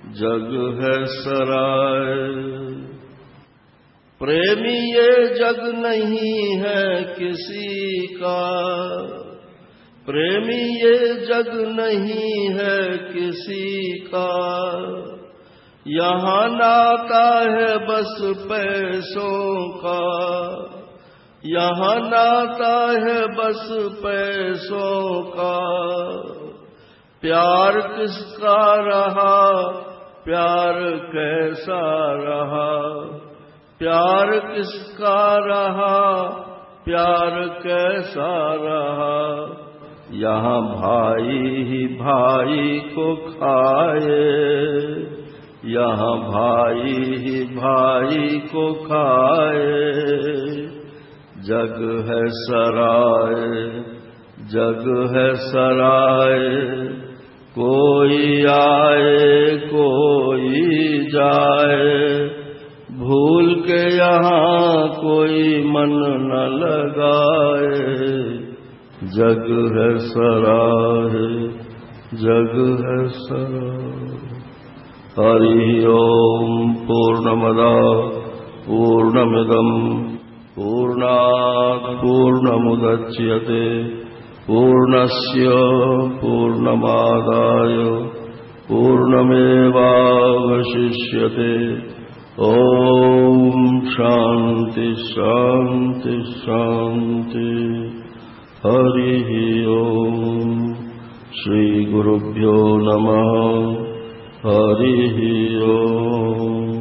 जग है सराय। प्रेमी ये जग नहीं है किसी का, प्रेमी ये जग नहीं है किसी का। यहाँ नाता है बस पैसों का, यहाँ नाता है बस पैसों का। प्यार किसका रहा, प्यार कैसा रहा, प्यार किसका रहा, प्यार कैसा रहा। यहाँ भाई ही भाई को खाए, यहाँ भाई ही भाई को खाए। जग है सराय, जग है सराय। कोई आए कोई जाए, भूल के यहाँ कोई मन न लगाए। जग है सराय, जग है सराय। हरि ओम। पूर्णमदा पूर्णमिदम् पूर्णात् पूर्णमुदच्यते पूर्णस्य पूर्णमादाय पूर्णमेवावशिष्यते। ओम शांति शांति शांति। हरि ओम। श्री गुरुभ्यो नमः। हरि ओम।